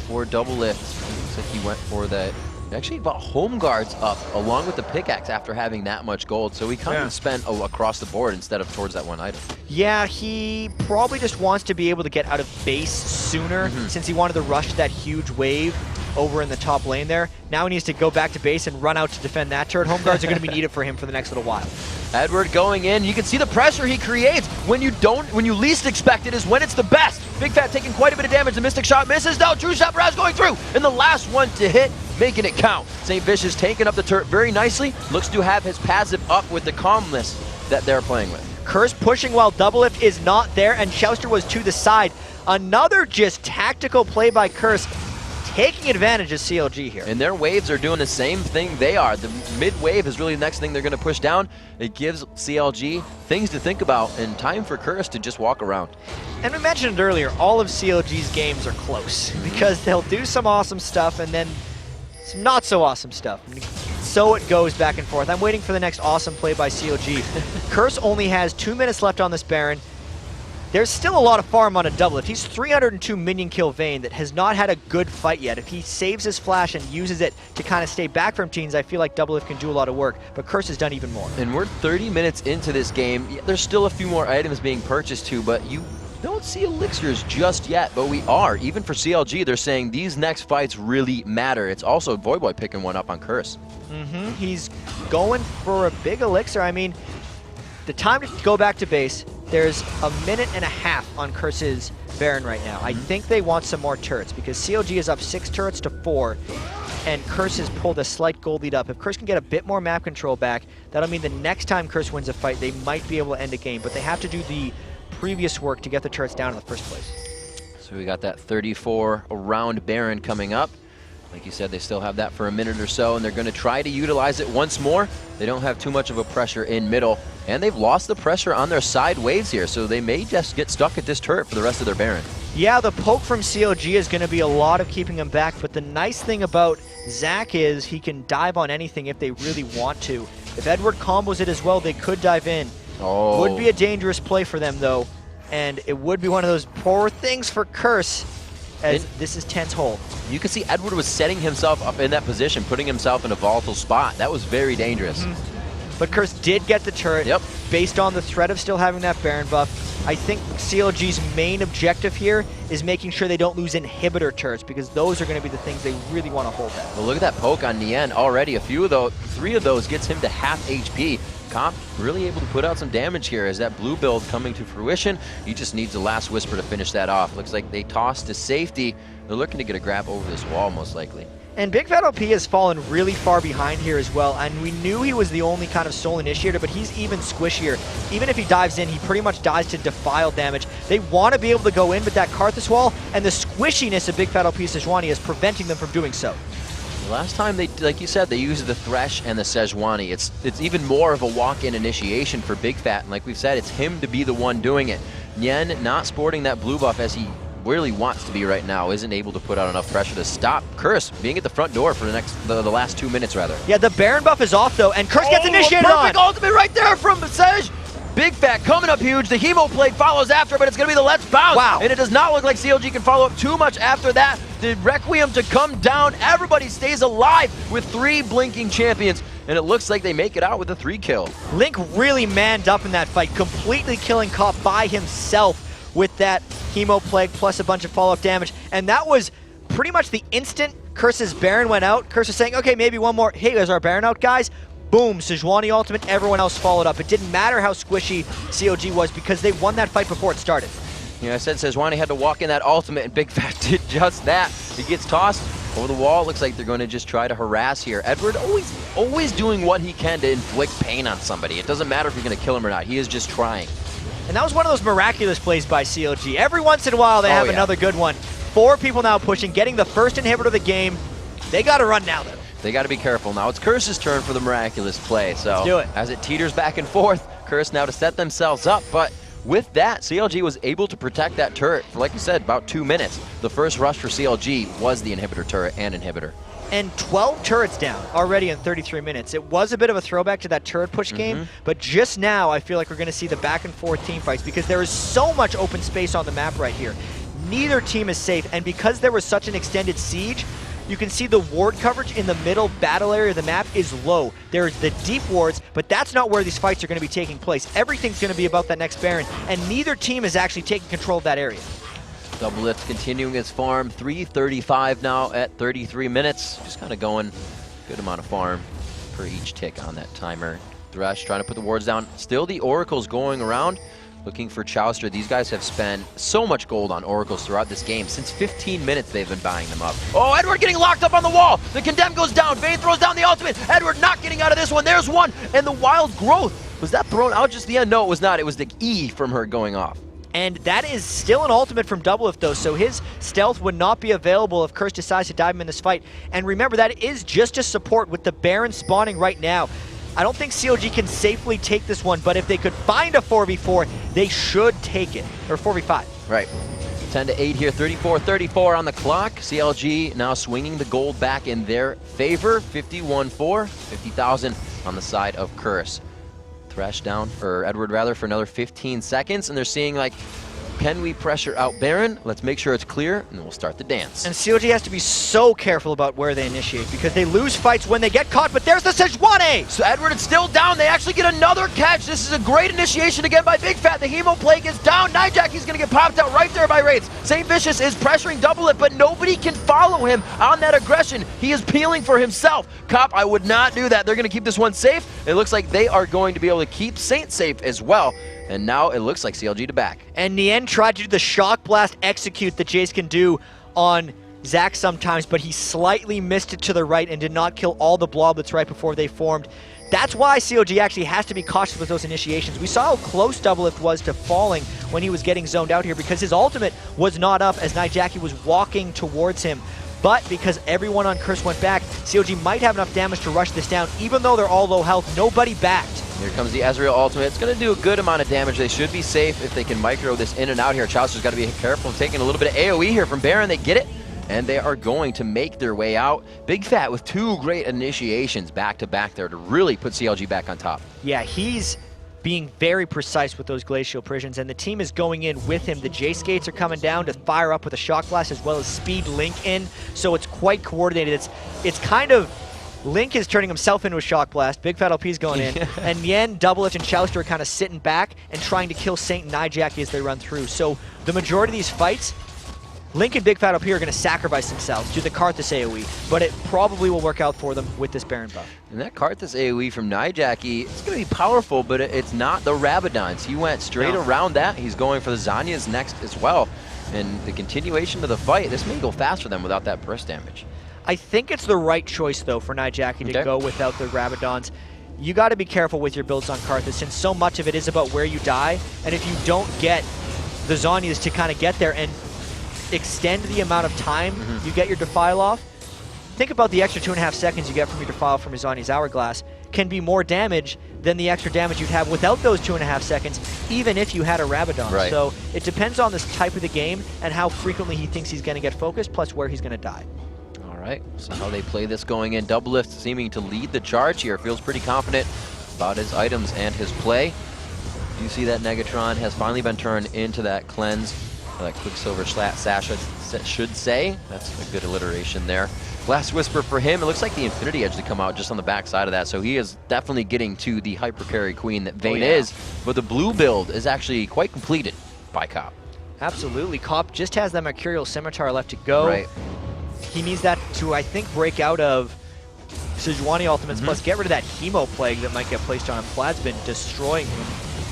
Speaker 1: for double lift. Looks like he went for that. Actually bought home guards up along with the pickaxe after having that much gold. So he kind of spent across the board instead of towards that one item.
Speaker 2: Yeah, he probably just wants to be able to get out of base sooner since he wanted to rush that huge wave over in the top lane there. Now he needs to go back to base and run out to defend that turret. Home guards are going to be needed for him for the next little while.
Speaker 1: Edward going in. You can see the pressure he creates when you least expect it is when it's the best. Big Fat taking quite a bit of damage. The Mystic Shot misses. Now True Shot Barrage going through. And the last one to hit, making it count. St. Vicious taking up the turret very nicely. Looks to have his passive up with the calmness that they're playing with.
Speaker 2: Curse pushing while double lift is not there, and Chouster was to the side. Another just tactical play by Curse, taking advantage of CLG here.
Speaker 1: And their waves are doing the same thing they are. The mid wave is really the next thing they're going to push down. It gives CLG things to think about and time for Curse to just walk around.
Speaker 2: And we mentioned earlier, all of CLG's games are close because they'll do some awesome stuff and then some not so awesome stuff. So it goes back and forth. I'm waiting for the next awesome play by CLG. Curse only has 2 minutes left on this Baron. There's still a lot of farm on a double lift. He's 302 minion kill Vayne that has not had a good fight yet. If he saves his flash and uses it to kind of stay back from teams, I feel like double lift can do a lot of work, but Curse has done even more.
Speaker 1: And we're 30 minutes into this game. There's still a few more items being purchased too, but you don't see elixirs just yet, but we are. Even for CLG, they're saying these next fights really matter. It's also Voyboy picking one up on Curse.
Speaker 2: He's going for a big elixir. I mean, the time to go back to base, there's a minute and a half on Curse's Baron right now. I think they want some more turrets because CLG is up 6 turrets to 4, and Curse has pulled a slight gold lead up. If Curse can get a bit more map control back, that'll mean the next time Curse wins a fight, they might be able to end a game, but they have to do the previous work to get the turrets down in the first place.
Speaker 1: So we got that 34 round Baron coming up. Like you said, they still have that for a minute or so, and they're going to try to utilize it once more. They don't have too much of a pressure in middle, and they've lost the pressure on their side waves here, so they may just get stuck at this turret for the rest of their Baron.
Speaker 2: Yeah, the poke from CLG is going to be a lot of keeping him back, but the nice thing about Zach is he can dive on anything if they really want to. If Edward combos it as well, they could dive in.
Speaker 1: Oh.
Speaker 2: Would be a dangerous play for them, though, and it would be one of those poor things for Curse, as this is tense hold.
Speaker 1: You can see Edward was setting himself up in that position, putting himself in a volatile spot. That was very dangerous.
Speaker 2: But Curse did get the turret based on the threat of still having that Baron buff. I think CLG's main objective here is making sure they don't lose inhibitor turrets, because those are going to be the things they really want to hold at.
Speaker 1: Well, look at that poke on Nien already. A few of those, 3 of those gets him to half HP. Comp really able to put out some damage here as that blue build coming to fruition. He just needs the last whisper to finish that off. Looks like they tossed to safety. They're looking to get a grab over this wall most likely.
Speaker 2: And Big Fat OP has fallen really far behind here as well, and we knew he was the only kind of sole initiator, but he's even squishier. Even if he dives in, he pretty much dies to defile damage. They want to be able to go in with that Karthus wall, and the squishiness of Big Fat OP Sejuani is preventing them from doing so.
Speaker 1: Last time they, like you said, they used the Thresh and the Sejuani. It's even more of a walk-in initiation for Big Fat, and like we've said, it's him to be the one doing it. Nien not sporting that blue buff as he really wants to be right now, isn't able to put out enough pressure to stop Curse being at the front door for the last 2 minutes rather.
Speaker 2: Yeah, the Baron buff is off though, and Curse gets initiated on.
Speaker 1: Perfect ultimate right there from Sej. Big Fat coming up huge. The Hemo Plague follows after, but it's going to be the Let's Bounce.
Speaker 2: Wow.
Speaker 1: And it does not look like CLG can follow up too much after that. The Requiem to come down. Everybody stays alive with 3 blinking champions, and it looks like they make it out with a 3 kill.
Speaker 2: Link really manned up in that fight, completely killing Cop by himself with that Hemo Plague plus a bunch of follow-up damage. And that was pretty much the instant Curse's Baron went out. Curse was saying, okay, maybe one more. Hey, is our Baron out, guys? Boom, Sejuani ultimate, everyone else followed up. It didn't matter how squishy CLG was because they won that fight before it started.
Speaker 1: Yeah, I said Sejuani had to walk in that ultimate, and Big Fat did just that. He gets tossed over the wall. Looks like they're going to just try to harass here. Edward always doing what he can to inflict pain on somebody. It doesn't matter if you're going to kill him or not. He is just trying. And
Speaker 2: that was one of those miraculous plays by CLG. Every once in a while, they have another good one. 4 people now pushing, getting the first inhibitor of the game. They got to run now, though.
Speaker 1: They got to be careful. Now it's Curse's turn for the miraculous play. So
Speaker 2: let's do it.
Speaker 1: As it teeters back and forth, Curse now to set themselves up. But with that, CLG was able to protect that turret for, like you said, about 2 minutes. The first rush for CLG was the inhibitor turret and inhibitor.
Speaker 2: and 12 turrets down already in 33 minutes. It was a bit of a throwback to that turret push game, but just now I feel like we're going to see the back and forth team fights because there is so much open space on the map right here. Neither team is safe, and because there was such an extended siege, you can see the ward coverage in the middle battle area of the map is low. There's the deep wards, but that's not where these fights are going to be taking place. Everything's going to be about that next Baron, and neither team is actually taking control of that area.
Speaker 1: Doublelift continuing his farm, 3:35 now at 33 minutes. Just kind of going good amount of farm per each tick on that timer. Thresh trying to put the wards down. Still the Oracles going around, looking for Chowster. These guys have spent so much gold on Oracles throughout this game. Since 15 minutes, they've been buying them up. Oh, Edward getting locked up on the wall. The Condemn goes down. Vayne throws down the ultimate. Edward not getting out of this one. There's one. And the Wild Growth. Was that thrown out just the end? No, it was not. It was the E from her going off.
Speaker 2: And that is still an ultimate from Doublelift, though, so his stealth would not be available if Curse decides to dive him in this fight. And remember, that is just a support with the Baron spawning right now. I don't think CLG can safely take this one, but if they could find a 4v4, they should take it. Or 4v5.
Speaker 1: Right. 10-8 here, 34-34 on the clock. CLG now swinging the gold back in their favor. 51-4, 50,000 on the side of Curse. Thresh down, or Edward rather, for another 15 seconds, and they're seeing like, can we pressure out Baron? Let's make sure it's clear, and then we'll start the dance.
Speaker 2: And CLG has to be so careful about where they initiate, because they lose fights when they get caught, but there's the Sejuani!
Speaker 1: So Edward is still down, they actually get another catch. This is a great initiation again by Big Fat. The Hemo Plague is down, Nijacky's gonna get popped out right there by Wraiths. Saint Vicious is pressuring Doublelift, but nobody can follow him on that aggression. He is peeling for himself. Cop, I would not do that. They're gonna keep this one safe. It looks like they are going to be able to keep Saint safe as well. And now it looks like CLG to back.
Speaker 2: And Nien tried to do the Shock Blast execute that Jace can do on Zac sometimes, but he slightly missed it to the right and did not kill all the bloblets right before they formed. That's why CLG actually has to be cautious with those initiations. We saw how close Doublelift was to falling when he was getting zoned out here because his ultimate was not up as Nijacki was walking towards him. But because everyone on Curse went back, CLG might have enough damage to rush this down. Even though they're all low health, nobody backed.
Speaker 1: Here comes the Ezreal ultimate. It's going to do a good amount of damage. They should be safe if they can micro this in and out here. Chowster's got to be careful of taking a little bit of AoE here from Baron. They get it, and they are going to make their way out. Big Fat with two great initiations back-to-back there to really put CLG back on top.
Speaker 2: Yeah, he's being very precise with those Glacial Prisons, and the team is going in with him. The Jace Gates are coming down to fire up with a Shock Blast as well as speed Link in, so it's quite coordinated. It's kind of... Link is turning himself into a Shock Blast. Big Fat LP's going in. And Yen, Doublelift, and Chowster are kind of sitting back and trying to kill Saint and Nijacki as they run through. So the majority of these fights, Link and Big Fat LP are going to sacrifice themselves to the Karthus AoE, but it probably will work out for them with this Baron buff.
Speaker 1: And that Karthus AoE from Nijacki, it's going to be powerful, but it's not the Rabadons. He went straight around that. He's going for the Zanyas next as well. And the continuation of the fight, this may go fast for them without that burst damage.
Speaker 2: I think it's the right choice, though, for Nijacki to go without the Rabadons. You got to be careful with your builds on Karthus, since so much of it is about where you die, and if you don't get the Zanyas to kind of get there and extend the amount of time you get your Defile off, think about the extra 2.5 seconds you get from your Defile from your Zanya's Hourglass can be more damage than the extra damage you'd have without those 2.5 seconds, even if you had a Rabadon.
Speaker 1: Right.
Speaker 2: So it depends on this type of the game and how frequently he thinks he's going to get focused, plus where he's going to die.
Speaker 1: Right, so how they play this going in. Doublelift seeming to lead the charge here. Feels pretty confident about his items and his play. You see that Negatron has finally been turned into that cleanse. That Quicksilver Sash should say. That's a good alliteration there. Last Whisper for him. It looks like the Infinity Edge to come out just on the back side of that. So he is definitely getting to the hyper carry queen that Vayne is. But the blue build is actually quite completed by Cop.
Speaker 2: Absolutely. Cop just has that Mercurial Scimitar left to go.
Speaker 1: Right.
Speaker 2: He needs that to, I think, break out of Sejuani ultimates, plus get rid of that Hemo Plague that might get placed on him. Vlad's been destroying him.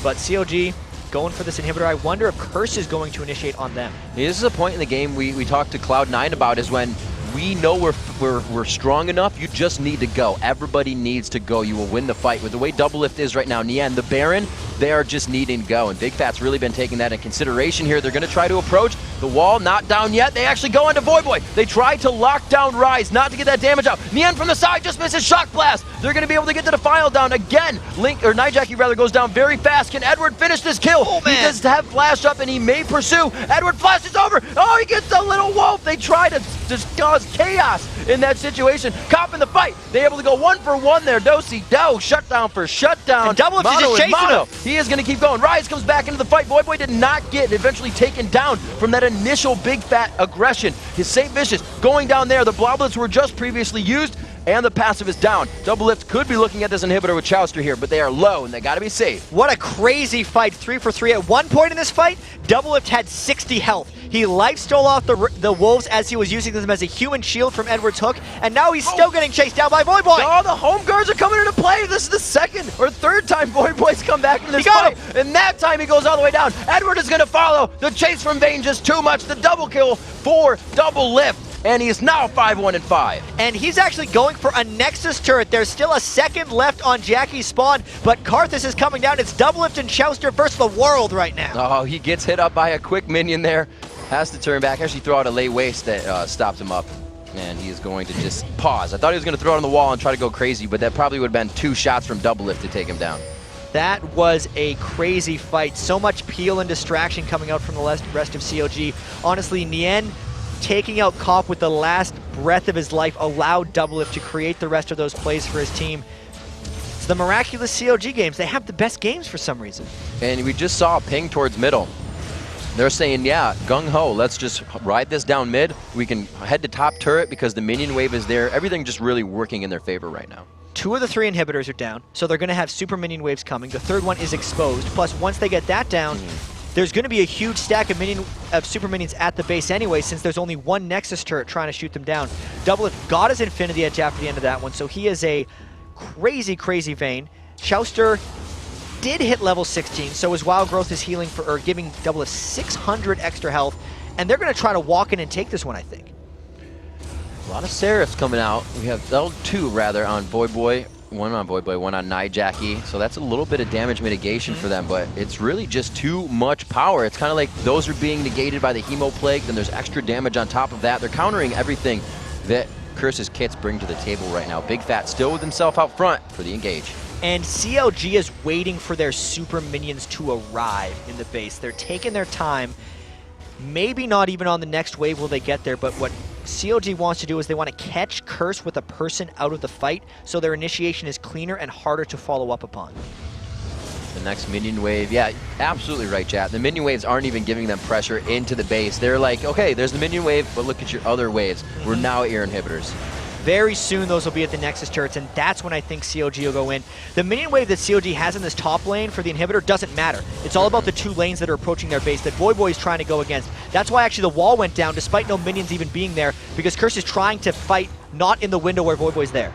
Speaker 2: But CLG going for this inhibitor. I wonder if Curse is going to initiate on them.
Speaker 1: Yeah, this is a point in the game we talked to Cloud9 about, is when we know we're strong enough, you just need to go. Everybody needs to go. You will win the fight. With the way Doublelift is right now, Nien, the Baron, they are just needing to go. And Big Fat's really been taking that in consideration here. They're going to try to approach. The wall not down yet. They actually go into Voyboy. They try to lock down Rise, not to get that damage out. Nien from the side just misses Shock Blast. They're going to be able to get the Defile down again. Nijacki rather goes down very fast. Can Edward finish this kill?
Speaker 2: Oh, man.
Speaker 1: He does have Flash up and he may pursue. Edward flashes over. Oh, he gets the little wolf. They try to just cause chaos in that situation. Cop in the fight. They're able to go 1 for 1 there. Do-si-do, shutdown for shutdown.
Speaker 2: And Doublelift is just chasing him.
Speaker 1: He is going to keep going. Rise comes back into the fight. Voyboy did not get eventually taken down from that initial big fat aggression. His St. Vicious going down there. The Bloblets were just previously used, and the passive is down. Doublelift could be looking at this inhibitor with Chowster here, but they are low, and they got to be safe.
Speaker 2: What a crazy fight, 3 for 3. At one point in this fight, Doublelift had 60 health. He life stole off the wolves as he was using them as a human shield from Edward's hook, and now he's still getting chased down by Voyboy.
Speaker 1: Oh, the home guards are coming into play. This is the second or third time Voyboy's come back into this fight, and that time he goes all the way down. Edward is going to follow. The chase from Vayne just too much. The double kill for Doublelift. And he is now 5-1-5.
Speaker 2: And he's actually going for a Nexus turret. There's still a second left on Jackie's spawn, but Karthus is coming down. It's Doublelift and Chowster versus the world right now.
Speaker 1: Oh, he gets hit up by a quick minion there. Has to turn back. Actually throw out a lay waste that stops him up. And he is going to just pause. I thought he was going to throw it on the wall and try to go crazy, but that probably would have been 2 shots from Doublelift to take him down.
Speaker 2: That was a crazy fight. So much peel and distraction coming out from the rest of CLG. Honestly, Nien taking out Cop with the last breath of his life allowed Doublelift to create the rest of those plays for his team. It's the miraculous CLG games. They have the best games for some reason.
Speaker 1: And we just saw a ping towards middle. They're saying, yeah, gung-ho, let's just ride this down mid. We can head to top turret because the minion wave is there. Everything just really working in their favor right now.
Speaker 2: 2 of the 3 inhibitors are down, so they're going to have super minion waves coming. The third one is exposed. Plus, once they get that down, there's going to be a huge stack of super minions at the base anyway, since there's only 1 Nexus turret trying to shoot them down. Doublelift got his Infinity Edge after the end of that one, so he is a crazy, crazy Vayne. Chowster did hit level 16, so his Wild Growth is healing giving Doublelift 600 extra health, and they're going to try to walk in and take this one, I think.
Speaker 1: A lot of Seraphs coming out. We have 2 rather on Voyboy. 1 on Voyboy, 1 on Jackie. So that's a little bit of damage mitigation for them, but it's really just too much power. It's kind of like those are being negated by the Hemo Plague, then there's extra damage on top of that. They're countering everything that Curse's kits bring to the table right now. Big Fat still with himself out front for the engage.
Speaker 2: And CLG is waiting for their super minions to arrive in the base. They're taking their time. Maybe not even on the next wave will they get there, but what CLG wants to do is they want to catch Curse with a person out of the fight, so their initiation is cleaner and harder to follow up upon.
Speaker 1: The next minion wave, yeah, absolutely right, chat. The minion waves aren't even giving them pressure into the base. They're like, okay, there's the minion wave, but look at your other waves. We're now at your inhibitors.
Speaker 2: Very soon those will be at the Nexus turrets, and that's when I think CLG will go in. The minion wave that CLG has in this top lane for the inhibitor doesn't matter. It's all about the 2 lanes that are approaching their base that Voyboy is trying to go against. That's why actually the wall went down despite no minions even being there, because Curse is trying to fight not in the window where Voyboy's there.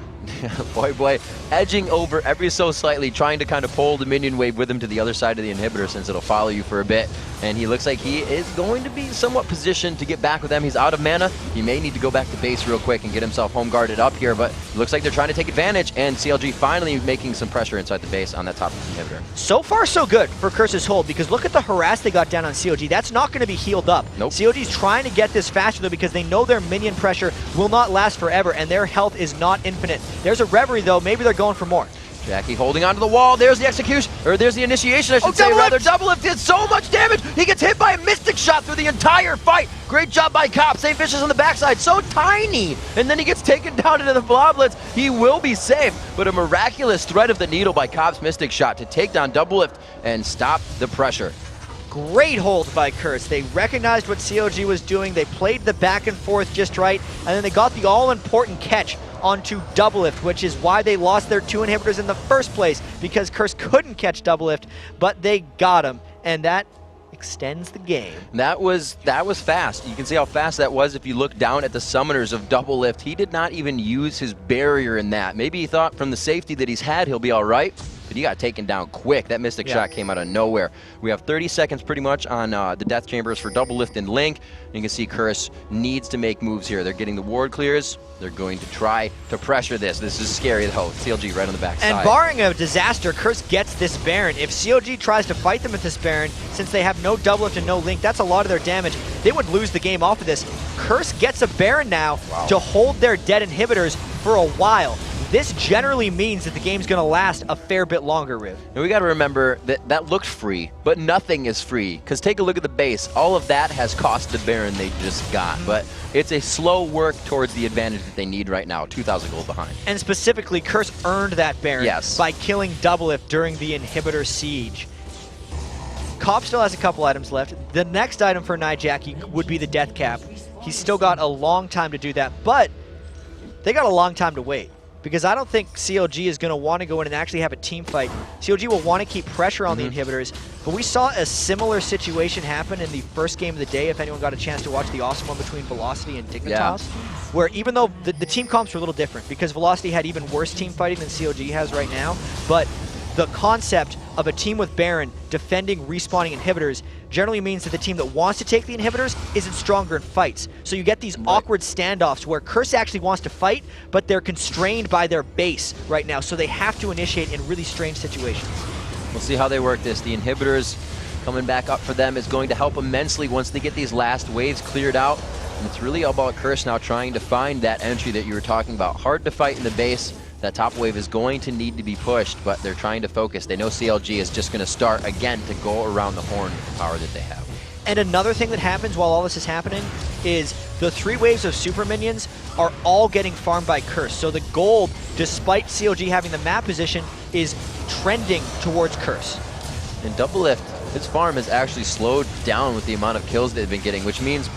Speaker 1: Voyboy edging over ever so slightly, trying to kind of pull the minion wave with him to the other side of the inhibitor since it'll follow you for a bit. And he looks like he is going to be somewhat positioned to get back with them. He's out of mana. He may need to go back to base real quick and get himself home guarded up here, but it looks like they're trying to take advantage, and CLG finally making some pressure inside the base on that top inhibitor.
Speaker 2: So far, so good for Curse's hold, because look at the harass they got down on CLG. That's not going to be healed up.
Speaker 1: Nope.
Speaker 2: CLG's trying to get this faster, though, because they know their minion pressure will not last forever, and their health is not infinite. There's a Reverie, though. Maybe they're going for more.
Speaker 1: Jackie holding onto the wall. There's the execution, or there's the initiation, I should say, rather. Doublelift did so much damage. He gets hit by a Mystic Shot through the entire fight. Great job by Cop. St. Vicious on the backside, so tiny. And then he gets taken down into the Bloblets. He will be safe, but a miraculous thread of the needle by Cop's Mystic Shot to take down Doublelift and stop the pressure.
Speaker 2: Great hold by Curse. They recognized what CLG was doing. They played the back and forth just right, and then they got the all-important catch onto Doublelift, which is why they lost their 2 inhibitors in the first place, because Curse couldn't catch Doublelift, but they got him, and that extends the game.
Speaker 1: That was fast. You can see how fast that was if you look down at the summoners of Doublelift. He did not even use his barrier in that. Maybe he thought from the safety that he's had he'll be all right, but he got taken down quick. That Mystic Shot came out of nowhere. We have 30 seconds pretty much on the Death Chambers for Doublelift and Link. You can see Curse needs to make moves here. They're getting the ward clears. They're going to try to pressure this. This is scary though. CLG right on the backside.
Speaker 2: And barring a disaster, Curse gets this Baron. If CLG tries to fight them with this Baron, since they have no Doublelift and no Link, that's a lot of their damage. They would lose the game off of this. Curse gets a Baron now to hold their dead inhibitors for a while. this generally means that the game's going to last a fair bit longer, Riv.
Speaker 1: And we got to remember that that looked free, but nothing is free. Because take a look at the base. All of that has cost the Baron they just got. But it's a slow work towards the advantage that they need right now, 2,000 gold behind.
Speaker 2: And specifically, Curse earned that Baron by killing Doublelift during the inhibitor siege. Cop still has a couple items left. The next item for Nijaki would be the Death Cap. He's still got a long time to do that, but they got a long time to wait. Because I don't think CLG is going to want to go in and actually have a team fight. CLG will want to keep pressure on the inhibitors, but we saw a similar situation happen in the first game of the day, if anyone got a chance to watch the awesome one between Velocity and Dignitas, where even though the team comps were a little different, because Velocity had even worse team fighting than CLG has right now, but the concept of a team with Baron defending respawning inhibitors generally means that the team that wants to take the inhibitors isn't stronger in fights. So you get these awkward standoffs where Curse actually wants to fight, but they're constrained by their base right now, so they have to initiate in really strange situations.
Speaker 1: We'll see how they work this. The inhibitors coming back up for them is going to help immensely once they get these last waves cleared out. And it's really all about Curse now trying to find that entry that you were talking about. Hard to fight in the base. That top wave is going to need to be pushed, but they're trying to focus. They know CLG is just going to start again to go around the horn with the power that they have.
Speaker 2: And another thing that happens while all this is happening is the 3 waves of super minions are all getting farmed by Curse. So the gold, despite CLG having the map position, is trending towards Curse.
Speaker 1: And Doublelift, his farm has actually slowed down with the amount of kills they've been getting, which means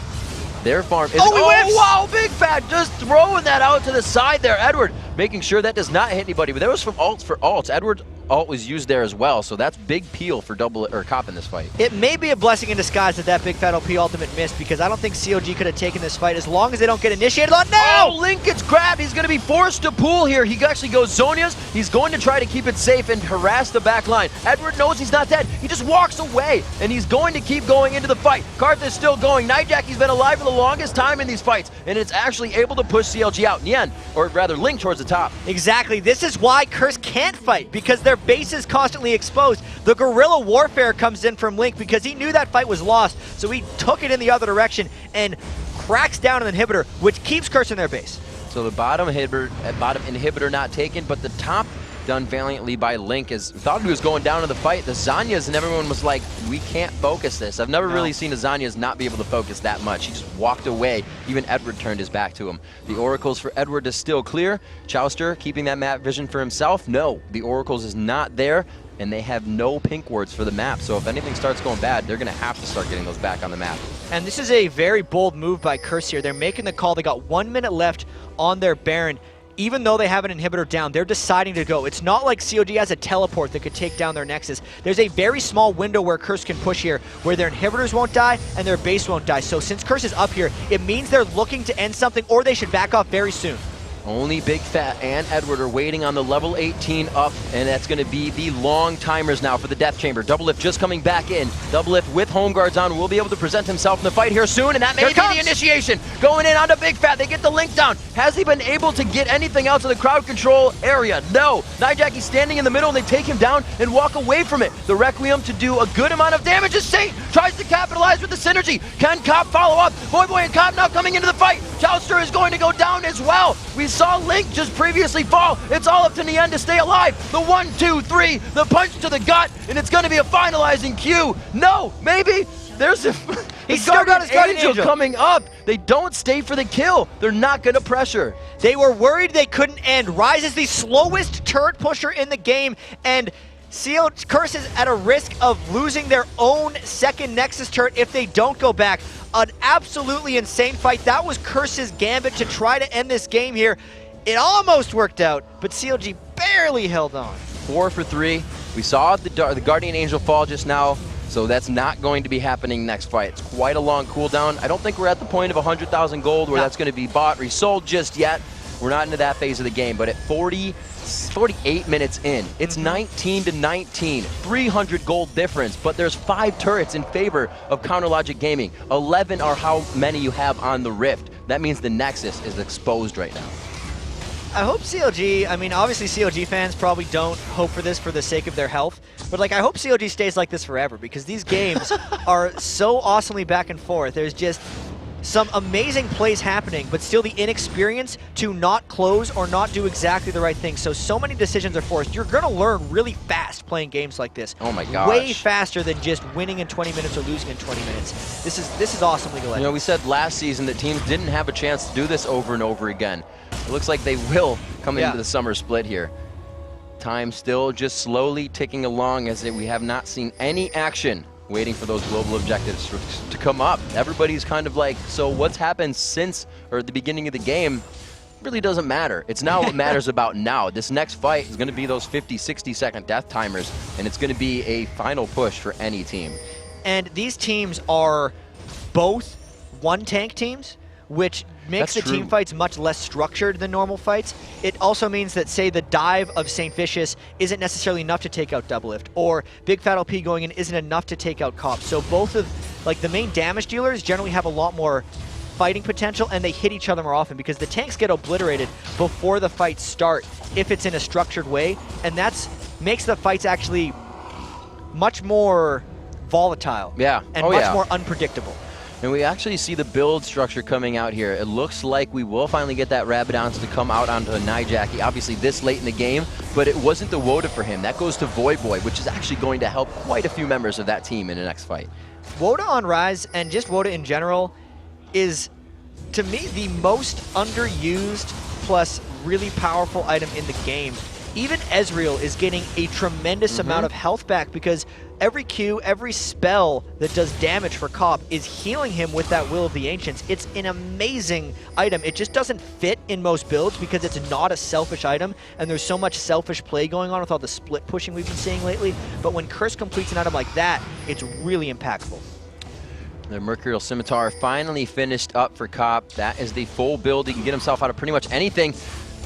Speaker 1: their farm is...
Speaker 2: Oh,
Speaker 1: wow, Big Fat just throwing that out to the side there. Edward making sure that does not hit anybody, but that was from ults for ults. Edward's ult was used there as well, so that's big peel for Cop in this fight.
Speaker 2: It may be a blessing in disguise that that Big Fat OP ultimate missed, because I don't think CLG could have taken this fight as long as they don't get initiated on now!
Speaker 1: Oh, Link gets grabbed. He's going to be forced to pull here. He actually goes Zhonya's. He's going to try to keep it safe and harass the back line. Edward knows he's not dead. He just walks away, and he's going to keep going into the fight. Karth is still going. Nijaki's been alive for the longest time in these fights, and it's actually able to push CLG out in the end, or rather Link towards the top.
Speaker 2: Exactly. This is why Curse can't fight, because their base is constantly exposed. The guerrilla warfare comes in from Link because he knew that fight was lost, so he took it in the other direction and cracks down an inhibitor, which keeps Curse in their base.
Speaker 1: So the bottom inhibitor not taken, but the top done valiantly by Link. As thought he was going down to the fight, the Zhonya's, and everyone was like, we can't focus this. I've never really seen a Zhonya's not be able to focus that much. He just walked away. Even Edward turned his back to him. The Oracles for Edward is still clear. Chowster keeping that map vision for himself. No, the Oracles is not there, and they have no pink wards for the map. So if anything starts going bad, they're going to have to start getting those back on the map.
Speaker 2: And this is a very bold move by Curse here. They're making the call. They got 1 minute left on their Baron. Even though they have an inhibitor down, they're deciding to go. It's not like CLG has a teleport that could take down their Nexus. There's a very small window where Curse can push here, where their inhibitors won't die and their base won't die. So since Curse is up here, it means they're looking to end something, or they should back off very soon.
Speaker 1: Only Big Fat and Edward are waiting on the level 18 up, and that's going to be the long timers now for the Death Chamber. Doublelift just coming back in. Doublelift with home guards on will be able to present himself in the fight here soon, and that may be the initiation. Going in onto Big Fat, they get the Link down. Has he been able to get anything out to the crowd control area? No. Nijaki's standing in the middle, and they take him down and walk away from it. The Requiem to do a good amount of damage as Saint tries to capitalize with the synergy. Can Cop follow up? Voyboy and Cop now coming into the fight. Chowster is going to go down as well. We saw Link just previously fall. It's all up to Nien to stay alive. The 1, 2, 3, the punch to the gut, and it's going to be a finalizing Q. No, maybe. There's a
Speaker 2: He's still got his Guardian Angel
Speaker 1: coming up. They don't stay for the kill. They're not going to pressure.
Speaker 2: They were worried they couldn't end. Ryze is the slowest turret pusher in the game, and Curse is at a risk of losing their own second Nexus turret if they don't go back. An absolutely insane fight. That was Curse's gambit to try to end this game here. It almost worked out, but CLG barely held on.
Speaker 1: 4 for 3. We saw the Guardian Angel fall just now, so that's not going to be happening next fight. It's quite a long cooldown. I don't think we're at the point of 100,000 gold where that's going to be bought, resold just yet. We're not into that phase of the game, but at 48 minutes in, it's 19 to 19, 300 gold difference, but there's 5 turrets in favor of Counter Logic Gaming. 11 are how many you have on the Rift. That means the Nexus is exposed right now.
Speaker 2: I hope CLG, I mean, obviously CLG fans probably don't hope for this for the sake of their health, but like I hope CLG stays like this forever, because these games are so awesomely back and forth. There's just some amazing plays happening, but still the inexperience to not close or not do exactly the right thing. So many decisions are forced. You're going to learn really fast playing games like this.
Speaker 1: Oh my gosh.
Speaker 2: Way faster than just winning in 20 minutes or losing in 20 minutes. This is awesome League of Legends.
Speaker 1: You know, we said last season that teams didn't have a chance to do this over and over again. It looks like they will come into the summer split here. Time still just slowly ticking along as we have not seen any action, waiting for those global objectives to come up. Everybody's kind of like, so what's happened since or at the beginning of the game really doesn't matter. It's now what matters about now. This next fight is going to be those 50, 60-second death timers, and it's going to be a final push for any team.
Speaker 2: And these teams are both one-tank teams, which makes the team fights much less structured than normal fights. It also means that, say, the dive of St. Vicious isn't necessarily enough to take out Doublelift, or Big Fat LP going in isn't enough to take out Cop. So both of, like, the main damage dealers generally have a lot more fighting potential, and they hit each other more often because the tanks get obliterated before the fights start if it's in a structured way, and that's makes the fights actually much more volatile and much more unpredictable.
Speaker 1: And we actually see the build structure coming out here. It looks like we will finally get that Rabadons to come out onto a Nijaki, obviously this late in the game, but it wasn't the Woda for him. That goes to Voyboy, which is actually going to help quite a few members of that team in the next fight.
Speaker 2: Woda on Rise, and just Woda in general, is, to me, the most underused plus really powerful item in the game. Even Ezreal is getting a tremendous amount of health back because every Q, every spell that does damage for Cop is healing him with that Will of the Ancients. It's an amazing item. It just doesn't fit in most builds because it's not a selfish item, and there's so much selfish play going on with all the split pushing we've been seeing lately. But when Curse completes an item like that, it's really impactful.
Speaker 1: The Mercurial Scimitar finally finished up for Cop. That is the full build. He can get himself out of pretty much anything.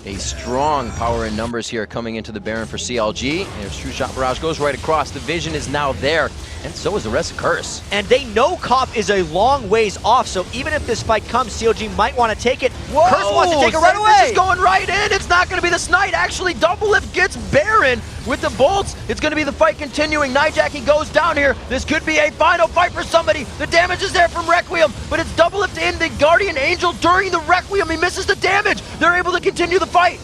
Speaker 1: A strong power in numbers here coming into the Baron for CLG. And his True Shot Barrage goes right across. The vision is now there, and so is the rest of Curse.
Speaker 2: And they know Cop is a long ways off, so even if this fight comes, CLG might want to take it.
Speaker 1: Whoa,
Speaker 2: Curse wants to take it right away.
Speaker 1: This is going right in. It's not going to be the Snite. Actually, Doublelift gets Baron with the bolts. It's going to be the fight continuing. Nijaki goes down here. This could be a final fight for somebody. The damage is there from Requiem, but it's Doublelift in the Guardian Angel during the Requiem. He misses the damage. They're able to continue the fight.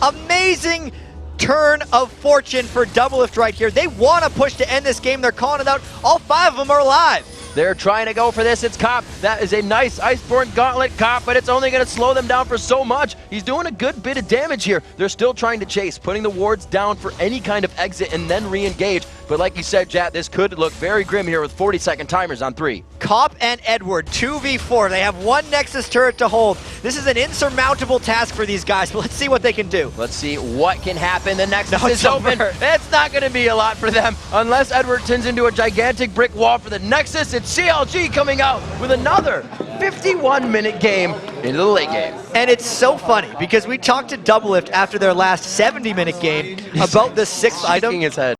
Speaker 2: Amazing turn of fortune for Doublelift right here. They want to push to end this game. They're calling it out. All 5 of them are alive.
Speaker 1: They're trying to go for this. It's Cop. That is a nice Iceborne Gauntlet Cop, but it's only going to slow them down for so much. He's doing a good bit of damage here. They're still trying to chase, putting the wards down for any kind of exit and then re-engage. But like you said, Jat, this could look very grim here with 40-second timers on 3.
Speaker 2: Cop and Edward, 2v4. They have one Nexus turret to hold. This is an insurmountable task for these guys, but let's see what they can do.
Speaker 1: Let's see what can happen. The Nexus is open. It's not going to be a lot for them unless Edward turns into a gigantic brick wall for the Nexus. It's CLG coming out with another 51-minute game into the late game.
Speaker 2: And it's so funny because we talked to Doublelift after their last 70-minute game about the 6th item.
Speaker 1: His head.